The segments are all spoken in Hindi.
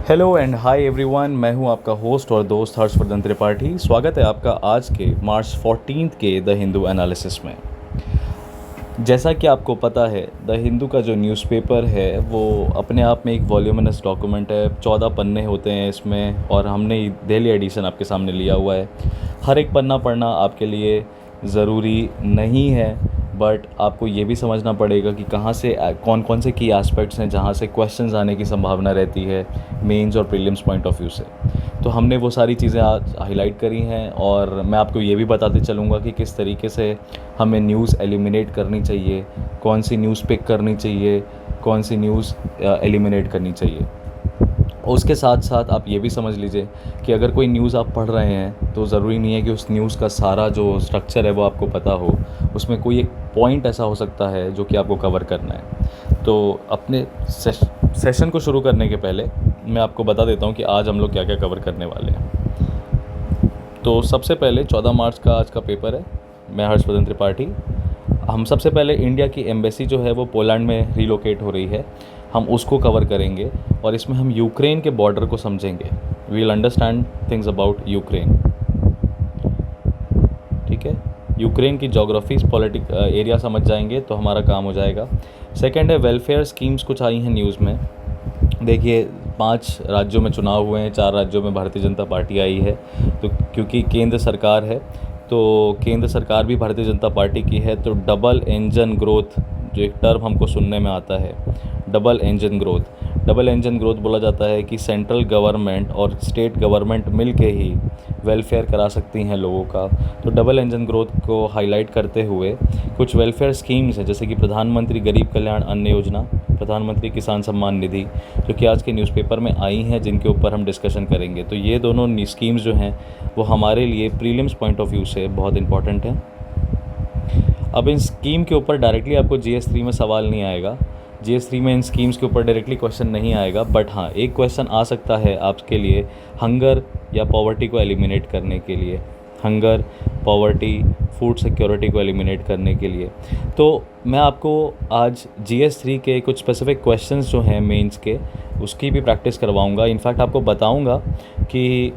हेलो एंड हाय एवरीवन, मैं हूं आपका होस्ट और दोस्त हर्षवर्धन त्रिपाठी। स्वागत है आपका आज के मार्च 14 के द हिंदू एनालिसिस में। जैसा कि आपको पता है, द हिंदू का जो न्यूज़पेपर है वो अपने आप में एक वॉल्यूमिनस डॉक्यूमेंट है। 14 पन्ने होते हैं इसमें और हमने डेली एडिशन आपके सामने लिया हुआ है। हर एक पन्ना पढ़ना आपके लिए ज़रूरी नहीं है, बट आपको ये भी समझना पड़ेगा कि कहाँ से कौन कौन से की एस्पेक्ट्स हैं जहाँ से क्वेश्चंस आने की संभावना रहती है मेंस और प्रीलिम्स पॉइंट ऑफ व्यू से। तो हमने वो सारी चीज़ें आज हाईलाइट करी हैं और मैं आपको ये भी बताते चलूँगा कि किस तरीके से हमें न्यूज़ एलिमिनेट करनी चाहिए, कौन सी न्यूज़ पिक करनी चाहिए, कौन सी न्यूज़ एलिमिनेट करनी चाहिए। उसके साथ साथ आप ये भी समझ लीजिए कि अगर कोई न्यूज़ आप पढ़ रहे हैं तो ज़रूरी नहीं है कि उस न्यूज़ का सारा जो स्ट्रक्चर है वो आपको पता हो। उसमें कोई एक पॉइंट ऐसा हो सकता है जो कि आपको कवर करना है। तो अपने सेशन को शुरू करने के पहले मैं आपको बता देता हूँ कि आज हम लोग क्या क्या कवर करने वाले हैं। तो सबसे पहले 14 मार्च का आज का पेपर है। मैं हर्षवर्धन त्रिपाठी। हम सबसे पहले इंडिया की एम्बेसी जो है वो पोलैंड में रिलोकेट हो रही है, हम उसको कवर करेंगे और इसमें हम यूक्रेन के बॉर्डर को समझेंगे। We will understand things about Ukraine. ठीक है, यूक्रेन की जोग्राफी पॉलिटिक एरिया समझ जाएंगे तो हमारा काम हो जाएगा। सेकंड है वेलफेयर स्कीम्स कुछ आई हैं न्यूज़ में। देखिए, 5 राज्यों में चुनाव हुए हैं, 4 राज्यों में भारतीय जनता पार्टी आई है। तो क्योंकि केंद्र सरकार है तो केंद्र सरकार भी भारतीय जनता पार्टी की है, तो डबल इंजन ग्रोथ जो एक टर्म हमको सुनने में आता है, डबल इंजन ग्रोथ बोला जाता है कि सेंट्रल गवर्नमेंट और स्टेट गवर्नमेंट मिल के ही वेलफेयर करा सकती हैं लोगों का। तो डबल इंजन ग्रोथ को हाईलाइट करते हुए कुछ वेलफेयर स्कीम्स हैं, जैसे कि प्रधानमंत्री गरीब कल्याण अन्न योजना, प्रधानमंत्री किसान सम्मान निधि, जो कि आज के न्यूज़पेपर में आई हैं, जिनके ऊपर हम डिस्कशन करेंगे। तो ये दोनों स्कीम्स जो हैं वो हमारे लिए प्रीलिम्स पॉइंट ऑफ व्यू से बहुत इंपॉर्टेंट हैं। अब इन स्कीम के ऊपर डायरेक्टली आपको GS3 में सवाल नहीं आएगा, GS3 में इन स्कीम्स के ऊपर डायरेक्टली क्वेश्चन नहीं आएगा, बट हाँ एक क्वेश्चन आ सकता है आपके लिए हंगर या पॉवर्टी को एलिमिनेट करने के लिए, हंगर, पॉवर्टी, फूड सिक्योरिटी को एलिमिनेट करने के लिए। तो मैं आपको आज GS3 के कुछ स्पेसिफिक क्वेश्चंस जो हैं मेंस के, उसकी भी प्रैक्टिस करवाऊंगा। इनफैक्ट आपको बताऊंगा कि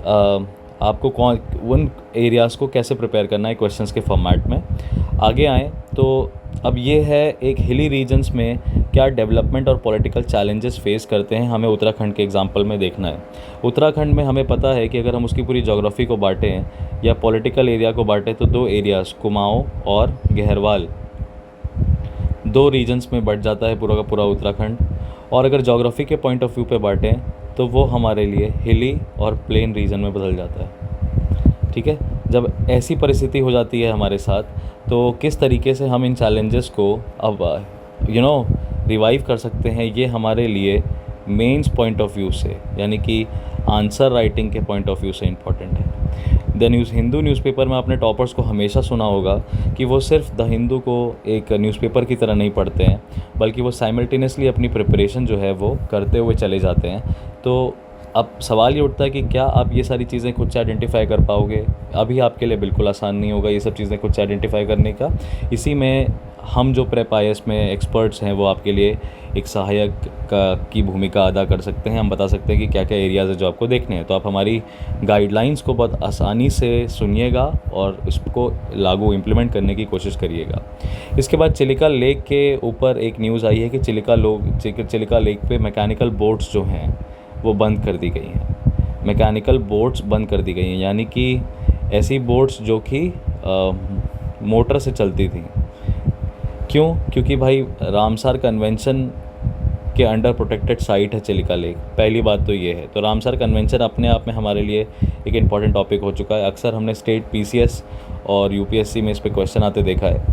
आपको कौन उन एरियाज़ को कैसे प्रिपेयर करना है क्वेश्चंस के फॉर्मेट में। आगे आएँ तो अब ये है एक हिली रीजन्स में क्या डेवलपमेंट और पॉलिटिकल चैलेंजेस फेस करते हैं, हमें उत्तराखंड के एग्जांपल में देखना है। उत्तराखंड में हमें पता है कि अगर हम उसकी पूरी ज्योग्राफी को बांटें या पॉलिटिकल एरिया को बांटें तो 2 एरियाज़ कुमाऊँ और गहरवाल, 2 रीजन्स में बट जाता है पूरा का पूरा उत्तराखंड। और अगर ज्योग्राफी के पॉइंट ऑफ व्यू पे बांटें तो वो हमारे लिए हिली और प्लेन रीजन में बदल जाता है। ठीक है, जब ऐसी परिस्थिति हो जाती है हमारे साथ तो किस तरीके से हम इन चैलेंजेस को अब रिवाइव कर सकते हैं, ये हमारे लिए मेंस पॉइंट ऑफ व्यू से, यानी कि आंसर राइटिंग के पॉइंट ऑफ व्यू से इम्पॉर्टेंट है। हिंदू न्यूज़पेपर में आपने टॉपर्स को हमेशा सुना होगा कि वो सिर्फ द हिंदू को एक न्यूज़पेपर की तरह नहीं पढ़ते हैं, बल्कि वो साइमल्टेनियसली अपनी प्रिपरेशन जो है वो करते हुए चले जाते हैं। तो अब सवाल ये उठता है कि क्या आप ये सारी चीज़ें खुद से आइडेंटिफाई कर पाओगे? अभी आपके लिए बिल्कुल आसान नहीं होगा ये सब चीज़ें खुद से आइडेंटिफाई करने का। इसी में हम जो प्रेप IAS में एक्सपर्ट्स हैं वो आपके लिए एक सहायक की भूमिका अदा कर सकते हैं। हम बता सकते हैं कि क्या क्या एरियाज़ है जो आपको देखने हैं। तो आप हमारी गाइडलाइंस को बहुत आसानी से सुनिएगा और इसको लागू इम्प्लीमेंट करने की कोशिश करिएगा। इसके बाद चिलिका लेक के ऊपर एक न्यूज़ आई है कि चिलिका लेक पे मैकेनिकल बोट्स जो हैं वो बंद कर दी गई हैं। मैकेनिकल बोट्स बंद कर दी गई हैं, यानी कि ऐसी बोट्स जो कि मोटर से चलती थी। क्यों? क्योंकि भाई रामसर कन्वेंशन के अंडर प्रोटेक्टेड साइट है चिलिका लेक। पहली बात तो ये है। तो रामसर कन्वेंशन अपने आप में हमारे लिए एक इम्पॉर्टेंट टॉपिक हो चुका है। अक्सर हमने स्टेट PCS और UPSC में इस पर क्वेश्चन आते देखा है।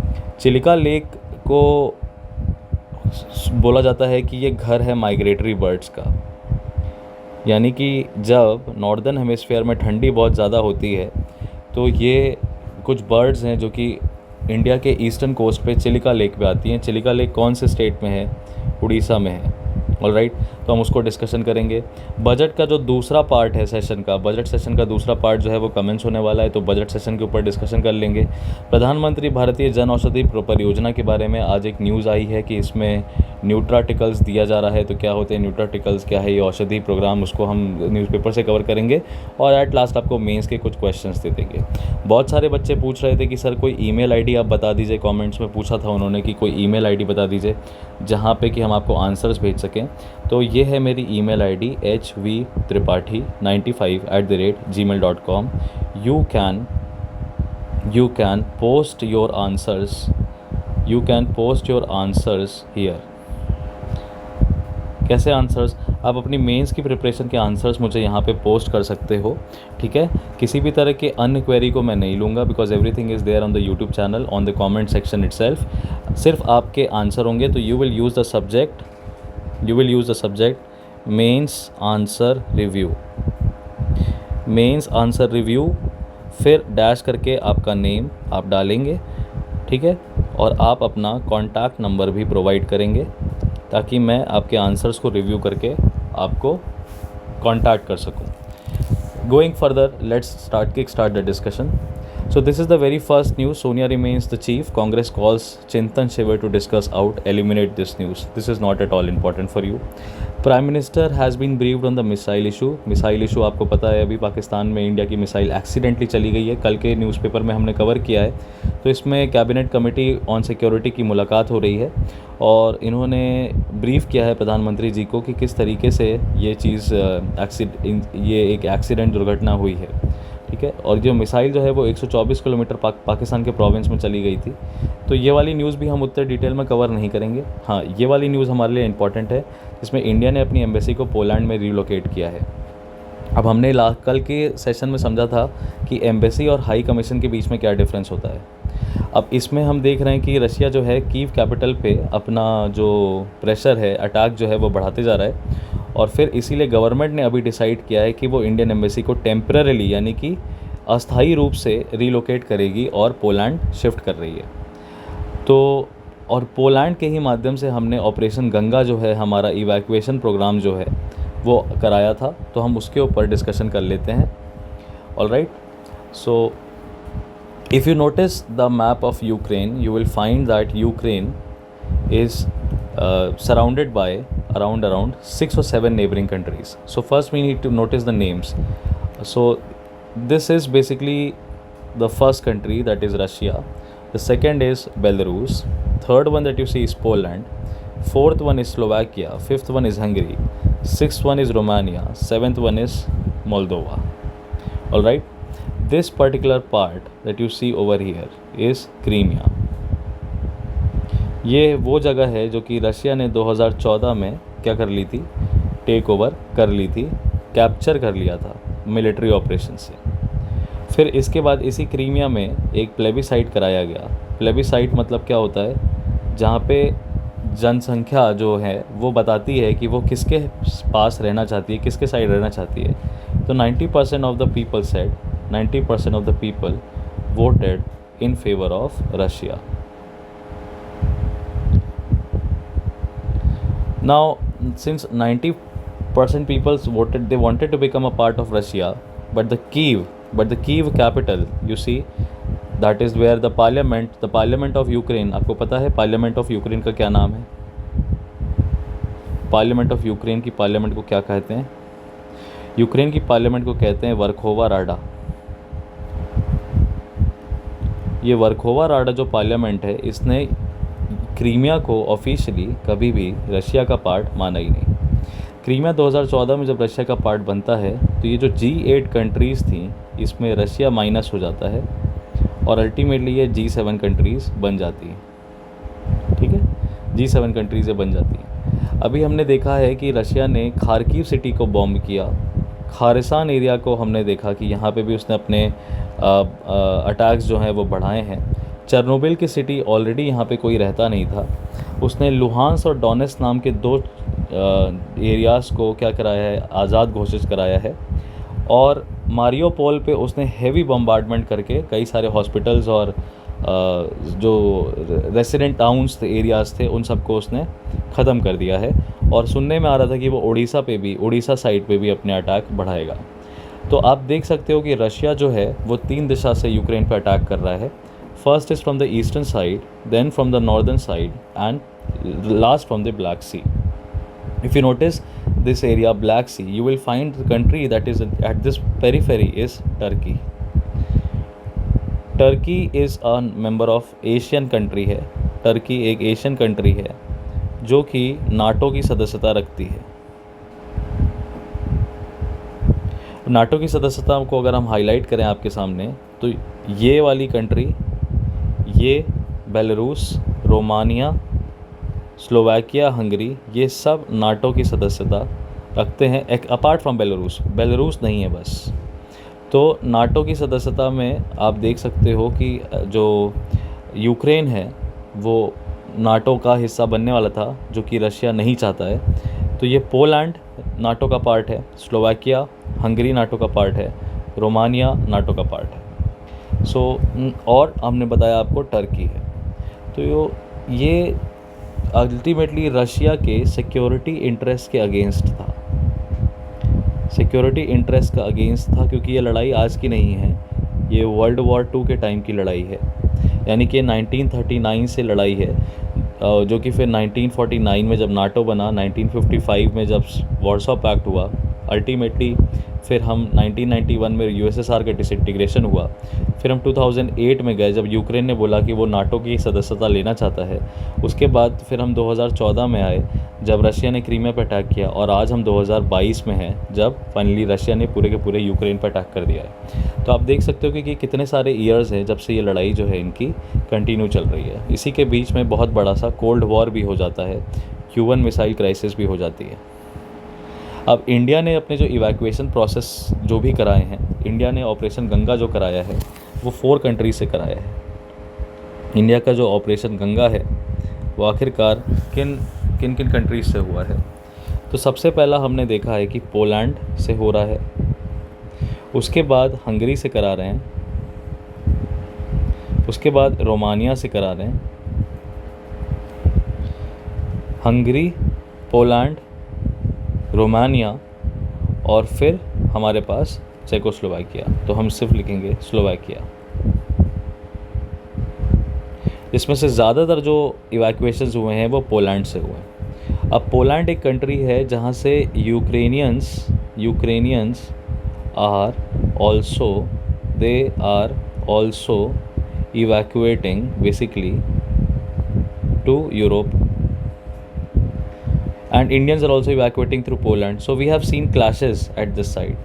चिलिका लेक को बोला जाता है कि ये घर है माइग्रेटरी बर्ड्स का, यानी कि जब नॉर्दर्न हेमिस्फीयर में ठंडी बहुत ज़्यादा होती है तो ये कुछ बर्ड्स हैं जो कि इंडिया के ईस्टर्न कोस्ट पे चिलिका लेक पे आती हैं। चिलिका लेक कौन से स्टेट में है? उड़ीसा में है। ऑलराइट, तो हम उसको डिस्कशन करेंगे। बजट का जो दूसरा पार्ट है सेशन का, बजट सेशन का दूसरा पार्ट जो है वो कमेंट्स होने वाला है, तो बजट सेशन के ऊपर डिस्कशन कर लेंगे। प्रधानमंत्री भारतीय जन औषधि परियोजना के बारे में आज एक न्यूज़ आई है कि इसमें न्यूट्राटिकल्स दिया जा रहा है। तो क्या होते हैं न्यूट्राटिकल्स, क्या है ये औषधि प्रोग्राम, उसको हम न्यूज़पेपर से कवर करेंगे और एट लास्ट आपको मेंस के कुछ क्वेश्चंस दे देंगे। बहुत सारे बच्चे पूछ रहे थे कि सर कोई ईमेल आईडी आप बता दीजिए, कमेंट्स में पूछा था उन्होंने कि कोई ईमेल आईडी बता दीजिए जहाँ पे कि हम आपको आंसर्स भेज सकें। तो ये है मेरी email ID hvtripathi95@gmail.com। you can post your answers here। कैसे आंसर्स? आप अपनी मेंस की प्रिपरेशन के आंसर्स मुझे यहाँ पे पोस्ट कर सकते हो, ठीक है। किसी भी तरह के अन्य क्वेरी को मैं नहीं लूँगा, because everything is there on the YouTube channel on the comment section itself. सिर्फ आपके आंसर होंगे, तो you will use the subject mains answer review, फिर डैश करके आपका नेम आप डालेंगे, ठीक है, और आप अपना कॉन्टैक्ट नंबर भी प्रोवाइड करेंगे ताकि मैं आपके आंसर्स को रिव्यू करके आपको कॉन्टैक्ट कर सकूं। Going further, let's kick start the discussion. So this is the very first news. Sonia remains the chief. Congress calls Chintan Shiver to discuss out. Eliminate this news. This is not at all important for you. Prime Minister has been briefed on the missile issue. Missile issue आपको पता है, अभी पाकिस्तान में इंडिया की मिसाइल एक्सीडेंटली चली गई है। कल के न्यूज़पेपर में हमने कवर किया है। तो इसमें कैबिनेट कमेटी ऑन सिक्योरिटी की मुलाकात हो रही है और इन्होंने ब्रीफ किया है प्रधानमंत्री जी को कि किस तरीके से ये चीज़ ये एक एक्सीडेंट दुर्घटना हुई है, ठीक है। और जो मिसाइल जो है वो 124 किलोमीटर पाकिस्तान के प्रोविंस में चली गई थी। तो ये वाली न्यूज़ भी हम उतने डिटेल में कवर नहीं करेंगे। हाँ, ये वाली न्यूज़ हमारे लिए इंपॉर्टेंट है, जिसमें इंडिया ने अपनी एम्बेसी को पोलैंड में रिलोकेट किया है। अब हमने कल के सेशन में समझा था कि एम्बेसी और हाई कमीशन के बीच में क्या डिफरेंस होता है। अब इसमें हम देख रहे हैं कि रशिया जो है कीव कैपिटल पे अपना जो प्रेशर है, अटैक जो है वो बढ़ाते जा रहा है, और फिर इसीलिए गवर्नमेंट ने अभी डिसाइड किया है कि वो इंडियन एम्बेसी को टेम्पररीली यानी कि अस्थायी रूप से रिलोकेट करेगी और पोलैंड शिफ्ट कर रही है। तो और पोलैंड के ही माध्यम से हमने ऑपरेशन गंगा जो है, हमारा इवैक्यूएशन प्रोग्राम जो है वो कराया था, तो हम उसके ऊपर डिस्कशन कर लेते हैं। Alright, so if you notice the map of Ukraine, you will find that Ukraine is surrounded by around 6 or 7 neighboring countries. So first we need to notice the names. So this is basically the first country, that is Russia. The second is Belarus. Third one that you see is Poland. Fourth one is Slovakia. Fifth one is Hungary. Sixth one is Romania. Seventh one is Moldova. All right. This particular part that you see over here is Crimea. ये वो जगह है जो कि रशिया ने 2014 में क्या कर ली थी, टेक ओवर कर ली थी, कैप्चर कर लिया था मिलिट्री ऑपरेशन से। फिर इसके बाद इसी क्रीमिया में एक प्लेबिसाइट कराया गया। प्लेबिसाइट मतलब क्या होता है, जहाँ पे जनसंख्या जो है वो बताती है कि वो किसके पास रहना चाहती है, किसके साइड रहना चाहती है। तो 90% of the people said 90% of the people voted in favor of Russia. Now, since 90% people voted, they wanted to become a part of Russia, but the Kyiv capital, you see, that is where the parliament of Ukraine, आपको पता है parliament of Ukraine का क्या नाम है? parliament of Ukraine की parliament को क्या कहते हैं? यूक्रेन की पार्लियामेंट को कहते हैं वर्खोवा राडा। ये वर्खोवा राडा जो पार्लियामेंट है, इसने क्रीमिया को ऑफिशियली कभी भी रशिया का पार्ट माना ही नहीं। क्रीमिया 2014 में जब रशिया का पार्ट बनता है तो ये जो G8 कंट्रीज़ थी इसमें रशिया माइनस हो जाता है और अल्टीमेटली ये G7 कंट्रीज़ बन जाती है, ठीक है, G7 कंट्रीज़ बन जाती हैं। अभी हमने देखा है कि रशिया ने खार्किव सिटी को बॉम्ब किया, खारिसान एरिया को हमने देखा कि यहाँ पे भी उसने अपने अटैक्स जो हैं वो बढ़ाए हैं। चेरनोबिल की सिटी ऑलरेडी यहाँ पे कोई रहता नहीं था, उसने लुहांस और डोनेट्स्क नाम के 2 एरियाज़ को क्या कराया है, आज़ाद घोषित कराया है। और मारियोपोल पे उसने हेवी बम्बार्डमेंट करके कई सारे हॉस्पिटल्स और जो रेसिडेंट टाउन्स थे, एरियाज़ थे, उन सबको उसने ख़त्म कर दिया है। और सुनने में आ रहा था कि वो उड़ीसा साइड पे भी अपने अटैक बढ़ाएगा। तो आप देख सकते हो कि रशिया जो है वो 3 दिशा से यूक्रेन पे अटैक कर रहा है। First is from the eastern side, then from the northern side, and last from the Black Sea. If you notice this area, Black Sea, you will find the country that is at this periphery is Turkey. Turkey is a member of Asian country है. टर्की एक एशियन कंट्री है जो कि नाटो की सदस्यता रखती है. नाटो की सदस्यता को अगर हम हाईलाइट करें आपके सामने, तो ये वाली कंट्री, ये बेलारूस, रोमानिया, स्लोवाकिया, हंगरी, ये सब नाटो की सदस्यता रखते हैं. एक अपार्ट फ्रॉम बेलारूस नहीं है बस. तो नाटो की सदस्यता में आप देख सकते हो कि जो यूक्रेन है वो नाटो का हिस्सा बनने वाला था, जो कि रशिया नहीं चाहता है. तो ये पोलैंड नाटो का पार्ट है, स्लोवाकिया, हंगरी नाटो का पार्ट है, रोमानिया नाटो का पार्ट है. और हमने बताया आपको टर्की है. तो ये अल्टीमेटली रशिया के सिक्योरिटी इंटरेस्ट के अगेंस्ट था. सिक्योरिटी इंटरेस्ट का अगेंस्ट था, क्योंकि ये लड़ाई आज की नहीं है, ये वर्ल्ड वॉर 2 के टाइम की लड़ाई है. यानी कि 1939 से लड़ाई है, जो कि फिर 1949 में जब नाटो बना, 1955 में जब वार्सो पैक्ट हुआ, अल्टीमेटली फिर हम 1991 में यूएसएसआर का डिसइंटीग्रेशन हुआ. फिर हम 2008 में गए जब यूक्रेन ने बोला कि वो नाटो की सदस्यता लेना चाहता है. उसके बाद फिर हम 2014 में आए जब रशिया ने क्रीमिया पर अटैक किया, और आज हम 2022 में हैं जब फाइनली रशिया ने पूरे के पूरे यूक्रेन पर अटैक कर दिया है. तो आप देख सकते हो कि कितने सारे ईयर्स हैं जब से ये लड़ाई जो है इनकी कंटिन्यू चल रही है. इसी के बीच में बहुत बड़ा सा कोल्ड वॉर भी हो जाता है, क्यूबन मिसाइल क्राइसिस भी हो जाती है. अब इंडिया ने अपने जो इवैक्यूएशन प्रोसेस जो भी कराए हैं, इंडिया ने ऑपरेशन गंगा जो कराया है वो 4 कंट्री से कराया है. इंडिया का जो ऑपरेशन गंगा है वो आखिरकार किन किन किन कंट्रीज से हुआ है. तो सबसे पहला हमने देखा है कि पोलैंड से हो रहा है, उसके बाद हंगरी से करा रहे हैं, उसके बाद रोमानिया से करा रहे हैं. हंगरी, पोलैंड, रोमानिया, और फिर हमारे पास चेकोस्लोवाकिया. तो हम सिर्फ लिखेंगे स्लोवाकिया. इसमें से ज़्यादातर जो इवैक्यूएशंस हुए हैं वो पोलैंड से हुए हैं. अब पोलैंड एक कंट्री है जहाँ से Ukrainians are also evacuating basically to Europe, and Indians are also evacuating through Poland. So we have seen clashes at this side.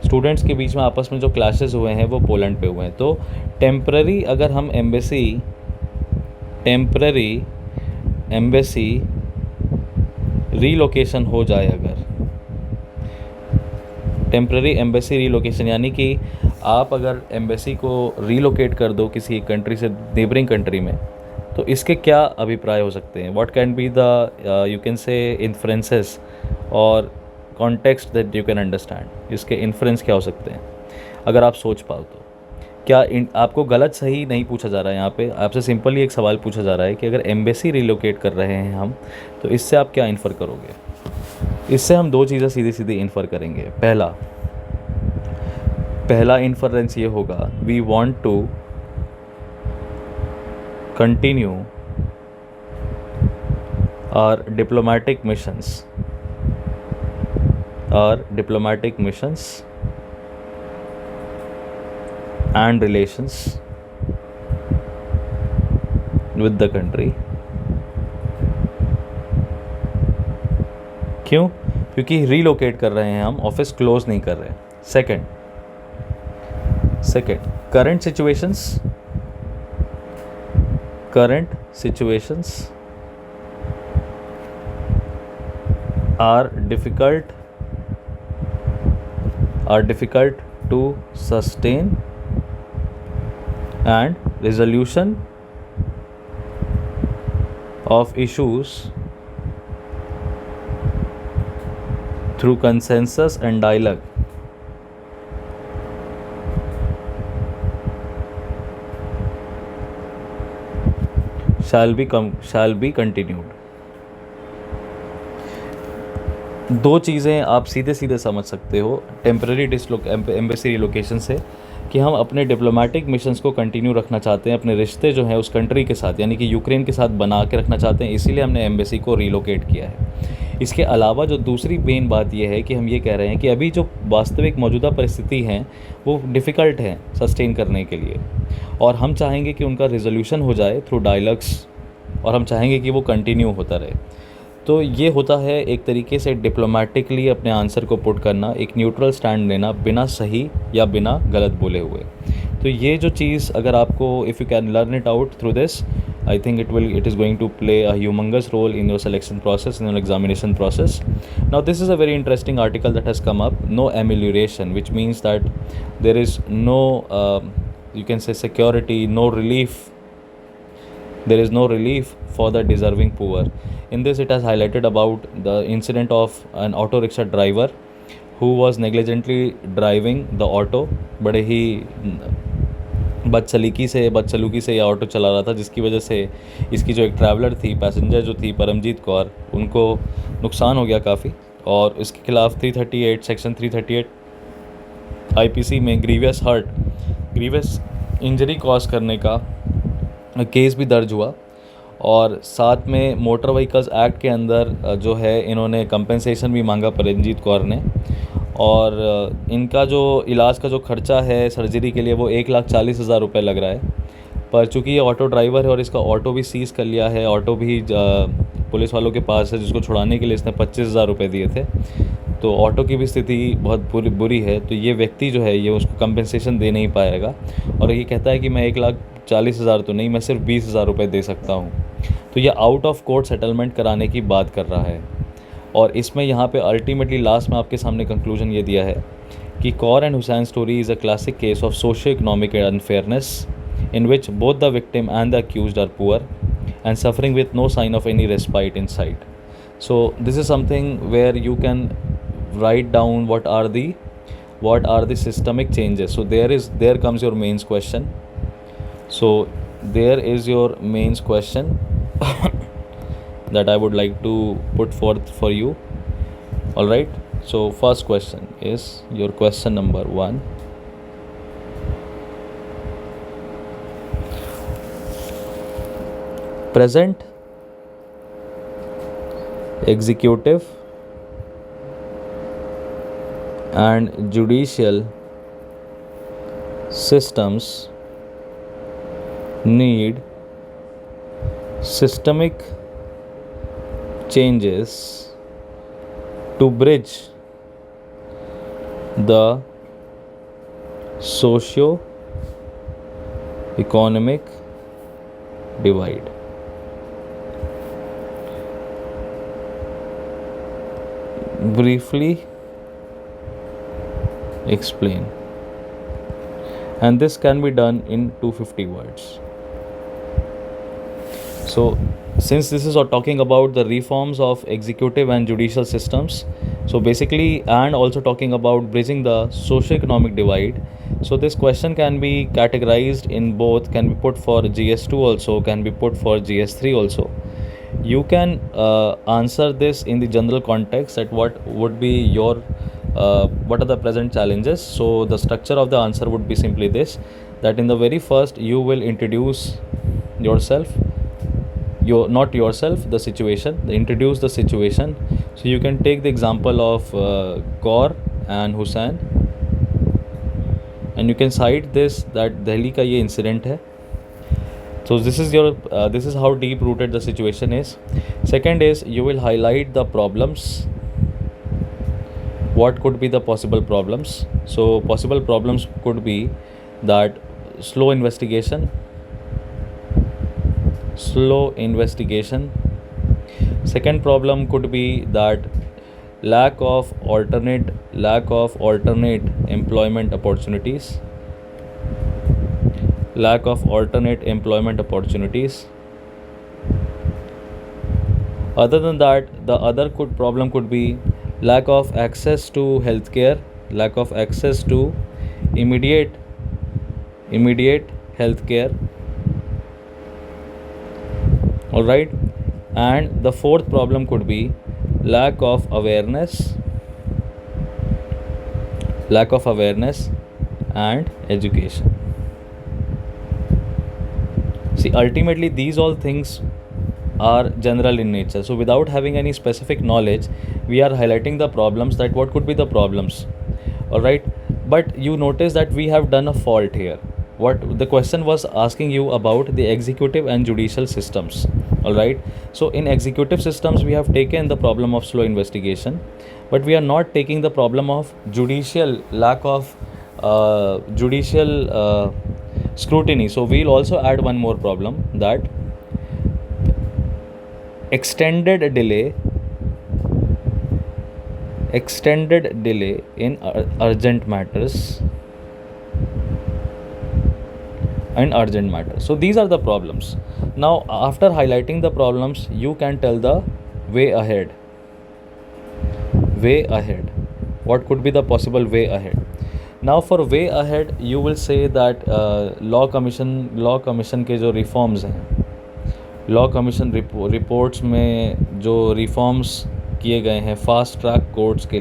Students के बीच में आपस में जो क्लैशेस हुए हैं वो पोलैंड पे हुए हैं. तो टेम्पररी अगर हम एम्बेसी रीलोकेशन हो जाए, अगर टेम्पररी एम्बेसी रीलोकेशन यानी कि आप अगर एम्बेसी को रीलोकेट कर दो किसी कंट्री से नेबरिंग कंट्री में, तो इसके क्या अभिप्राय हो सकते हैं. What can be the you can say inferences और context that you can understand. इसके इन्फ्रेंस क्या हो सकते हैं अगर आप सोच पाओ तो. क्या आपको गलत सही नहीं पूछा जा रहा है, यहाँ पे आपसे सिंपली एक सवाल पूछा जा रहा है कि अगर एम्बेसी रिलोकेट कर रहे हैं हम, तो इससे आप क्या इन्फर करोगे. इससे हम 2 चीज़ें सीधी सीधी इन्फर करेंगे. पहला इन्फरेंस ये होगा, we want to continue our diplomatic missions and relations with the country. क्यों? क्योंकि रीलोकेट कर रहे हैं हम, ऑफिस क्लोज नहीं कर रहे. Second current situations are difficult to sustain, and resolution of issues through consensus and dialogue shall be continued. दो चीज़ें आप सीधे सीधे समझ सकते हो टेम्पररी एम्बेसी रिलोकेशन से, कि हम अपने डिप्लोमेटिक मिशंस को कंटिन्यू रखना चाहते हैं, अपने रिश्ते जो हैं उस कंट्री के साथ यानी कि यूक्रेन के साथ बना के रखना चाहते हैं, इसीलिए हमने एम्बेसी को रिलोकेट किया है। इसके अलावा जो दूसरी मेन बात यह है कि हम ये कह रहे हैं कि अभी जो वास्तविक मौजूदा परिस्थिति हैं वो डिफ़िकल्ट हैं सस्टेन करने के लिए, और हम चाहेंगे कि उनका रिजोल्यूशन हो जाए थ्रू डायलॉग्स, और हम चाहेंगे कि वो कंटिन्यू होता रहे। तो ये होता है एक तरीके से डिप्लोमेटिकली अपने आंसर को पुट करना, एक न्यूट्रल स्टैंड लेना बिना सही या बिना गलत बोले हुए। तो ये जो चीज़ अगर आपको if you can learn it out through this, I think it is going to play a humongous role in your selection process, in your examination process. Now this is a very interesting article that has come up, no amelioration, which means that there is no you can say security, no relief, there is no relief for the deserving poor. In this it has highlighted about the incident of an auto rickshaw driver who was negligently driving the auto, बड़े ही बदसलूकी से ये ऑटो चला रहा था, जिसकी वजह से इसकी जो एक ट्रैवलर थी, पैसेंजर जो थी परमजीत कौर, उनको नुकसान हो गया काफ़ी, और इसके खिलाफ 338 सेक्शन 338 आईपीसी में ग्रीवियस इंजरी कॉज करने का केस भी दर्ज हुआ। और साथ में मोटर व्हीकल्स एक्ट के अंदर जो है इन्होंने कंपेंसेशन भी मांगा परमजीत कौर ने, और इनका जो इलाज का जो खर्चा है सर्जरी के लिए वो 1,40,000 रुपये लग रहा है। पर चूँकि ये ऑटो ड्राइवर है और इसका ऑटो भी सीज़ कर लिया है, ऑटो भी पुलिस वालों के पास है, जिसको छुड़ाने के लिए इसने 25,000 रुपये दिए थे, तो ऑटो की भी स्थिति बहुत बुरी है। तो ये व्यक्ति जो है ये उसको कंपेंसेशन दे नहीं पाएगा, और ये कहता है कि मैं 1,40,000 तो नहीं, मैं सिर्फ 20,000 रुपये दे सकता हूँ। तो ये आउट ऑफ कोर्ट सेटलमेंट कराने की बात कर रहा है। और इसमें यहाँ पे अल्टीमेटली लास्ट में आपके सामने कंक्लूजन ये दिया है कि Kaur and Hussain story is a classic case of socio economic unfairness in which both the victim and the accused are poor and suffering with no sign of any respite in sight. So this is something where you can write down what are the systemic changes. So there comes your mains question. So there is your mains question that I would like to put forth for you. All right. So first question is your question number 1. Present executive and judicial systems need systemic changes to bridge the socio-economic divide. Briefly explain, and this can be done in 250 words. So since this is talking about the reforms of executive and judicial systems, so basically, and also talking about bridging the socio-economic divide, so this question can be categorized in both, can be put for GS2 also, can be put for GS3 also. You can answer this in the general context at what would be your what are the present challenges. So the structure of the answer would be simply this, that in the very first you will introduce yourself, the situation, introduce the situation. So you can take the example of Kaur and Hussain, and you can cite this, that Delhi का ये incident है. So this is how deep rooted the situation is. Second is you will highlight the problems. What could be the possible problems? So possible problems could be that slow investigation. Second problem could be that lack of alternate employment opportunities. Other than that, the other problem could be lack of access to healthcare, lack of access to immediate healthcare. all right. And the fourth problem could be lack of awareness and education. See, ultimately these all things are general in nature, so without having any specific knowledge we are highlighting the problems, that what could be the problems, all right. But you notice that we have done a fault here. What the question was asking you about the executive and judicial systems, all right. So in executive systems we have taken the problem of slow investigation, but we are not taking the problem of judicial lack of judicial scrutiny. So we'll also add one more problem, that extended delay in urgent matters. So these are the problems. Now after highlighting the problems, you can tell the way ahead. What could be the possible way ahead? Now for way ahead you will say that law commission के जो रिफॉर्म्स हैं, लॉ कमीशन रिपोर्ट्स में जो रिफॉर्म्स किए गए हैं फास्ट ट्रैक कोर्ट्स के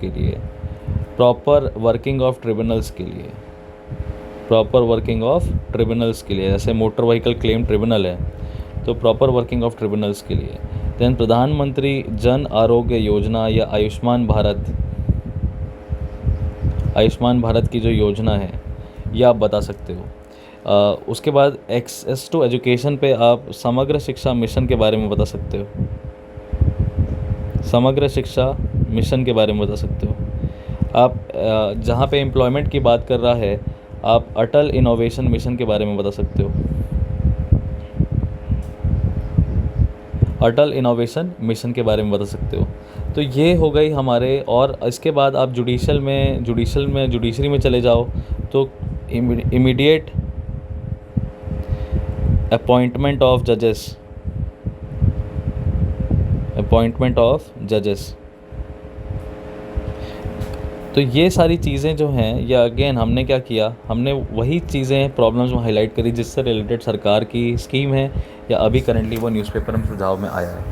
लिए, प्रॉपर वर्किंग ऑफ ट्रिब्यूनल्स के लिए, जैसे मोटर व्हीकल क्लेम ट्रिब्यूनल है तो प्रॉपर वर्किंग ऑफ ट्रिब्यूनल्स के लिए। दैन प्रधानमंत्री जन आरोग्य योजना या आयुष्मान भारत की जो योजना है ये आप बता सकते हो। उसके बाद एक्सेस टू एजुकेशन पे आप समग्र शिक्षा मिशन के बारे में बता सकते हो, आप जहाँ पे एम्प्लॉयमेंट की बात कर रहा है आप अटल इनोवेशन मिशन के बारे में बता सकते हो, तो ये हो गई हमारे। और इसके बाद आप जुडिशरी में चले जाओ तो इमीडिएट अपॉइंटमेंट ऑफ जजेस, तो ये सारी चीज़ें जो हैं या अगेन हमने क्या किया, हमने वही चीज़ें प्रॉब्लम्स में हाईलाइट करी जिससे रिलेटेड सरकार की स्कीम है या अभी करंटली वो न्यूज़पेपर में सुझाव में आया है।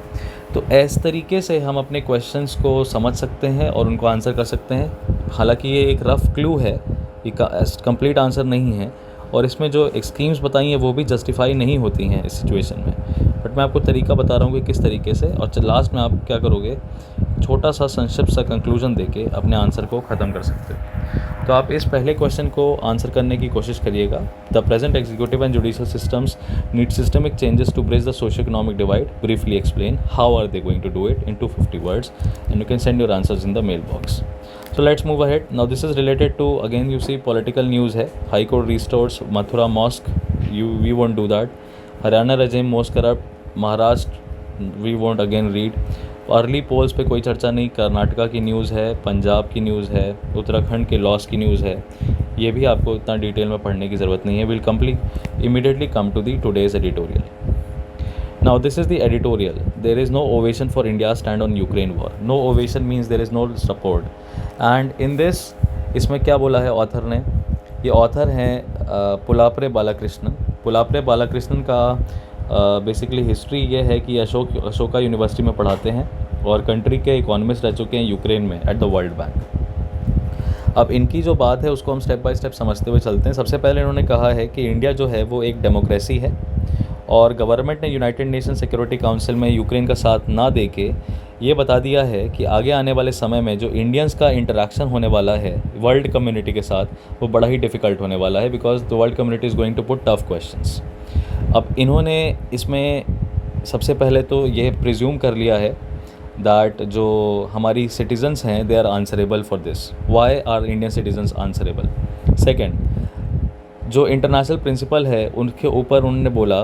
तो इस तरीके से हम अपने क्वेश्चंस को समझ सकते हैं और उनको आंसर कर सकते हैं। हालांकि ये एक रफ़ क्लू है, ये कंप्लीट आंसर नहीं है, और इसमें जो स्कीम्स बताई हैं वो भी जस्टिफाई नहीं होती हैं इस सिचुएशन में, बट मैं आपको तरीका बता रहा हूँ कि किस तरीके से। और लास्ट में आप क्या करोगे, छोटा सा संक्षिप्त सा कंक्लूजन देके अपने आंसर को ख़त्म कर सकते हो। तो आप इस पहले क्वेश्चन को आंसर करने की कोशिश करिएगा। The present executive and judicial systems need systemic changes to bridge the socio economic divide, briefly explain how are they going to do it in 250 words, and you can send your answers in the mail box. So let's move ahead. Now this is related to, again you see political news है, High Court restores Mathura mosque, we won't do that. Haryana regime most corrupt, Maharashtra we won't again read. Early polls पे कोई चर्चा नहीं, कर्नाटका की न्यूज़ है, पंजाब की न्यूज़ है, उत्तराखंड के लॉस की न्यूज़ है, ये भी आपको इतना डिटेल में पढ़ने की ज़रूरत नहीं है। Will immediately come to the today's editorial. Now this is the editorial. There is no ovation for India's stand on Ukraine war. No ovation means there is no support. And in this, इसमें क्या बोला है ऑथर ने, ये ऑथर हैं पुलाप्रे बालाकृष्णन का बेसिकली हिस्ट्री ये है कि अशोका यूनिवर्सिटी में पढ़ाते हैं और कंट्री के इकोनॉमिस्ट रह चुके हैं यूक्रेन में एट द वर्ल्ड बैंक। अब इनकी जो बात है उसको हम स्टेप बाय स्टेप समझते हुए चलते हैं। सबसे पहले इन्होंने कहा है कि इंडिया जो है वो एक डेमोक्रेसी है और गवर्नमेंट ने यूनाइटेड नेशन सिक्योरिटी काउंसिल में यूक्रेन का साथ ना दे के ये बता दिया है कि आगे आने वाले समय में जो इंडियंस का इंटरेक्शन होने वाला है वर्ल्ड कम्युनिटी के साथ वो बड़ा ही डिफ़िकल्ट होने वाला है, because the world community is going to put tough questions. अब इन्होंने इसमें सबसे पहले तो ये प्रिज्यूम कर लिया है दैट जो हमारी सिटीजन्स हैं they are answerable for this. Why are Indian citizens answerable? Second, जो इंटरनेशनल प्रिंसिपल है उनके ऊपर उन्होंने बोला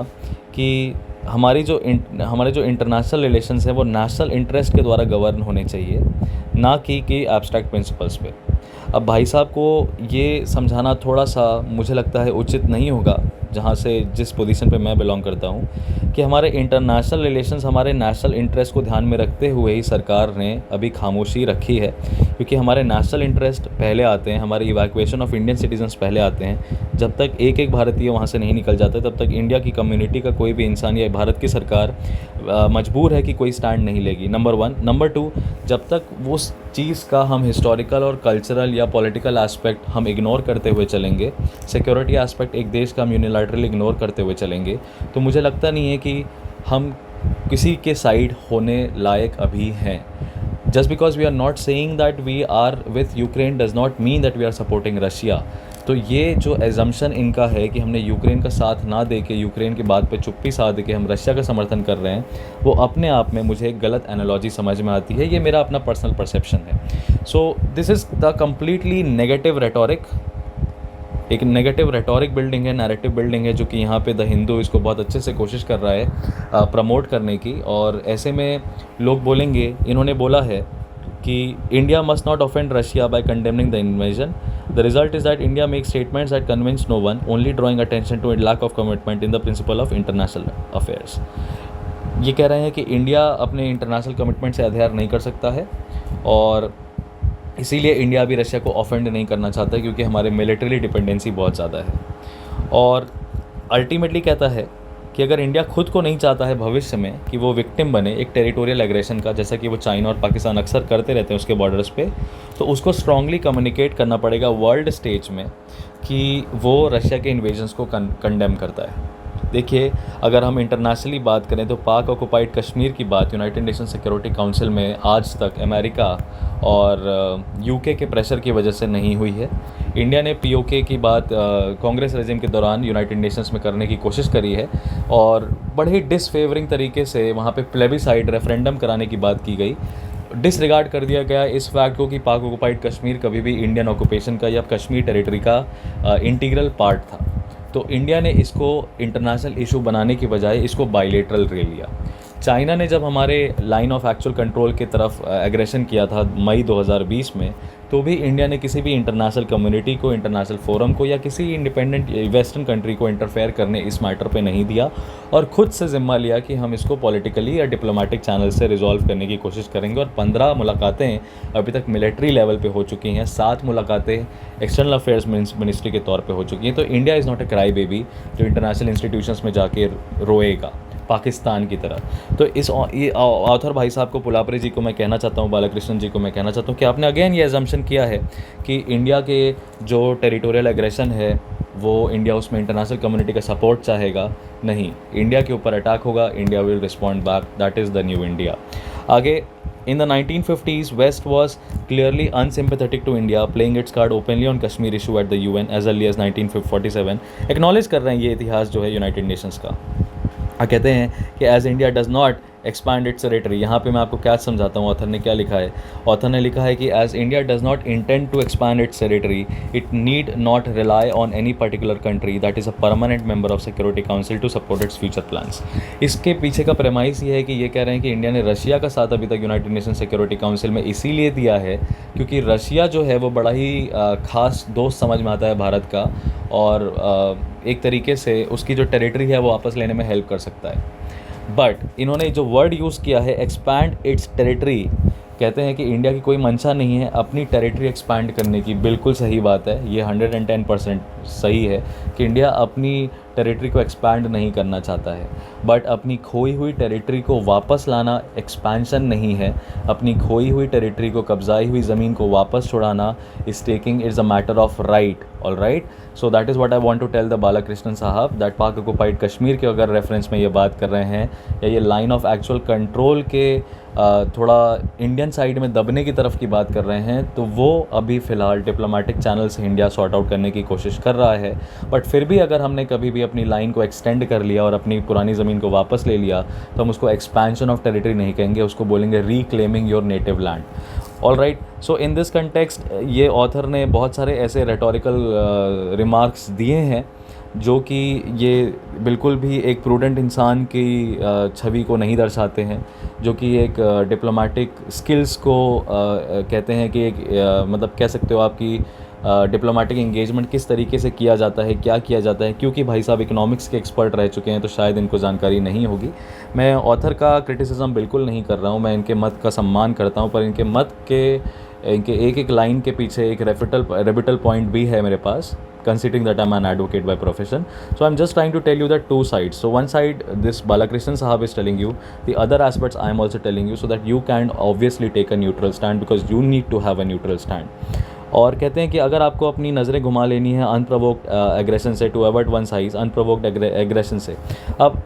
कि हमारे जो इंटरनेशनल रिलेशंस हैं वो नेशनल इंटरेस्ट के द्वारा गवर्न होने चाहिए, ना कि एब्स्ट्रैक्ट प्रिंसिपल्स पे। अब भाई साहब को ये समझाना थोड़ा सा मुझे लगता है उचित नहीं होगा, जहाँ से जिस पोजीशन पे मैं बिलोंग करता हूँ, कि हमारे इंटरनेशनल रिलेशंस, हमारे नेशनल इंटरेस्ट को ध्यान में रखते हुए ही सरकार ने अभी खामोशी रखी है, क्योंकि हमारे नेशनल इंटरेस्ट पहले आते हैं, हमारे इवैक्यूएशन ऑफ इंडियन सिटीजन्स पहले आते हैं। जब तक एक एक भारतीय वहाँ से नहीं निकल जाता, तब तक इंडिया की कम्युनिटी का कोई भी इंसान या भारत की सरकार मजबूर है कि कोई स्टैंड नहीं लेगी, नंबर 1। नंबर 2, जब तक उस चीज़ का हम हिस्टोरिकल और कल्चरल या पॉलिटिकल एस्पेक्ट हम इग्नोर करते हुए चलेंगे, सिक्योरिटी एस्पेक्ट एक देश का हम यूनिलैटरली इग्नोर करते हुए चलेंगे, तो मुझे लगता नहीं है कि हम किसी के साइड होने लायक अभी हैं। Just because we are not saying that we are with Ukraine does not mean that we are supporting Russia. तो ये जो एजम्पशन इनका है कि हमने यूक्रेन का साथ ना दे के, यूक्रेन की बात पे चुप्पी साध के हम रशिया का समर्थन कर रहे हैं, वो अपने आप में मुझे एक गलत एनालॉजी समझ में आती है। ये मेरा अपना पर्सनल परसेप्शन है। So this is the completely negative rhetoric, एक नेगेटिव रेटोरिक बिल्डिंग है, नैरेटिव बिल्डिंग है, जो कि यहाँ पे द हिंदू इसको बहुत अच्छे से कोशिश कर रहा है प्रमोट करने की। और ऐसे में लोग बोलेंगे, इन्होंने बोला है कि India must not offend Russia by condemning the invasion. The result is that India make statements that convince no one, only drawing attention to lack of commitment in the principle of international affairs. ये कह रहे हैं कि इंडिया अपने इंटरनेशनल कमिटमेंट से अधेर नहीं कर सकता है, और इसीलिए इंडिया भी रशिया को ऑफेंड नहीं करना चाहता है, क्योंकि हमारे मिलिट्री डिपेंडेंसी बहुत ज़्यादा है। और अल्टीमेटली कहता है कि अगर इंडिया खुद को नहीं चाहता है भविष्य में कि वो विक्टिम बने एक टेरिटोरियल एग्रेशन का, जैसा कि वो चाइना और पाकिस्तान अक्सर करते रहते हैं उसके बॉर्डर्स पे, तो उसको स्ट्रांगली कम्युनिकेट करना पड़ेगा वर्ल्ड स्टेज में कि वो रशिया के इन्वेजन्स को कंडेम करता है। देखिए, अगर हम इंटरनेशनली बात करें तो पाक ऑक्युपाइड कश्मीर की बात यूनाइटेड नेशन सिक्योरिटी काउंसिल में आज तक अमेरिका और यूके के प्रेशर की वजह से नहीं हुई है। इंडिया ने पीओके की बात कांग्रेस रेजिम के दौरान यूनाइटेड नेशंस में करने की कोशिश करी है, और बड़े ही डिसफेवरिंग तरीके से वहाँ पे प्लेबिसाइड रेफरेंडम कराने की बात की गई। डिसरिगार्ड कर दिया गया इस फैक्ट को कि पाक ऑक्युपाइड कश्मीर कभी भी इंडियन ऑक्यूपेशन का या कश्मीर टेरिटरी का इंटीग्रल पार्ट था। तो इंडिया ने इसको इंटरनेशनल इशू बनाने की बजाय इसको बायलेटरल ले लिया। चाइना ने जब हमारे लाइन ऑफ एक्चुअल कंट्रोल की तरफ एग्रेशन किया था मई 2020 में, तो भी इंडिया ने किसी भी इंटरनेशनल कम्युनिटी को, इंटरनेशनल फोरम को या किसी इंडिपेंडेंट वेस्टर्न कंट्री को इंटरफेयर करने इस मैटर पे नहीं दिया, और ख़ुद से ज़िम्मा लिया कि हम इसको पॉलिटिकली या डिप्लोमेटिक चैनल से रिजॉल्व करने की कोशिश करेंगे। और 15 मुलाकातें अभी तक मिलिट्री लेवल पे हो चुकी हैं, 7 मुलाकातें एक्सटर्नल अफेयर्स मिनिस्ट्री के तौर पे हो चुकी हैं। तो India is not a cry baby जो इंटरनेशनल इंस्टीट्यूशंस में जाके रोएगा पाकिस्तान की तरह। तो इस ऑथर भाई साहब को, पुलापरे जी को मैं कहना चाहता हूँ, बालाकृष्णन जी को मैं कहना चाहता हूँ कि आपने अगेन ये एजम्पशन किया है कि इंडिया के जो टेरिटोरियल एग्रेशन है वो इंडिया उसमें इंटरनेशनल कम्युनिटी का सपोर्ट चाहेगा। नहीं, इंडिया के ऊपर अटैक होगा, India will respond back, that is the new India. आगे, in the 1950s, West was clearly unsympathetic to India, playing its card openly on Kashmir issue at the UN as early as 1947। Acknowledge कर रहे हैं ये इतिहास जो है यूनाइटेड नेशंस का। कहते हैं कि as India does not expand its territory. यहाँ पे मैं आपको क्या समझाता हूँ ऑथर ने क्या लिखा है। ऑथर ने लिखा है कि as India does not intend to expand its territory, it need not rely on any particular country that is a permanent member of security council to support its future plans. इसके पीछे का प्रेमाइस ये है कि ये कह रहे हैं कि इंडिया ने रशिया का साथ अभी तक यूनाइटेड नेशन सिक्योरिटी काउंसिल में इसीलिए दिया है क्योंकि रशिया जो है वो बड़ा ही ख़ास दोस्त समझ में आता है भारत का, और एक तरीके से उसकी जो टेरिटरी है वो वापस लेने में हेल्प कर सकता है। बट इन्होंने जो वर्ड यूज़ किया है एक्सपैंड इट्स टेरिटरी, कहते हैं कि इंडिया की कोई मंशा नहीं है अपनी टेरिटरी एक्सपैंड करने की। बिल्कुल सही बात है, ये 110% सही है कि इंडिया अपनी टेरिटरी को एक्सपैंड नहीं करना चाहता है, बट अपनी खोई हुई टेरिटरी को वापस लाना एक्सपेंशन नहीं है। अपनी खोई हुई टेरिटरी को, कब्जाई हुई ज़मीन को वापस छुड़ाना is taking is a matter of right. All right, so that is what I want to tell the Balakrishnan साहब, दैट पाक ऑक्युपाइड कश्मीर के अगर रेफरेंस में ये बात कर रहे हैं या ये लाइन ऑफ एक्चुअल कंट्रोल के थोड़ा इंडियन साइड में दबने की तरफ की बात कर रहे हैं, तो वो अभी फ़िलहाल डिप्लोमेटिक चैनल से इंडिया सॉर्ट आउट करने की कोशिश कर रहा है। बट फिर भी अगर हमने कभी भी अपनी लाइन को एक्सटेंड कर लिया और अपनी पुरानी ज़मीन को वापस ले लिया, तो हम उसको एक्सपेंशन ऑफ टेरिटरी नहीं कहेंगे, उसको बोलेंगे reclaiming your native land. All right, so in this context ये ऑथर ने बहुत सारे ऐसे रेटोरिकल रिमार्क्स दिए हैं जो कि ये बिल्कुल भी एक प्रूडेंट इंसान की छवि को नहीं दर्शाते हैं, जो कि एक डिप्लोमेटिक स्किल्स को कहते हैं कि एक मतलब कह सकते हो आपकी डिप्लोमेटिक इंगेजमेंट किस तरीके से किया जाता है, क्या किया जाता है, क्योंकि भाई साहब इकोनॉमिक्स के एक्सपर्ट रह चुके हैं तो शायद इनको जानकारी नहीं होगी। मैं ऑथर का क्रिटिसिज्म बिल्कुल नहीं कर रहा हूँ, मैं इनके मत का सम्मान करता हूँ, पर इनके एक एक लाइन के पीछे एक रेबिटल पॉइंट भी है मेरे पास, considering that I'm an advocate by profession. So I'm just trying to tell you that two sides. So one side this Balakrishnan Sahab is telling you, the other aspects I am also telling you, so that you can obviously take a neutral stand because you need to have a neutral stand. और कहते हैं कि अगर आपको अपनी नज़रें घुमा लेनी है अनप्रोवोक्ड एग्रेशन से, to avoid one sided unprovoked aggression से। अब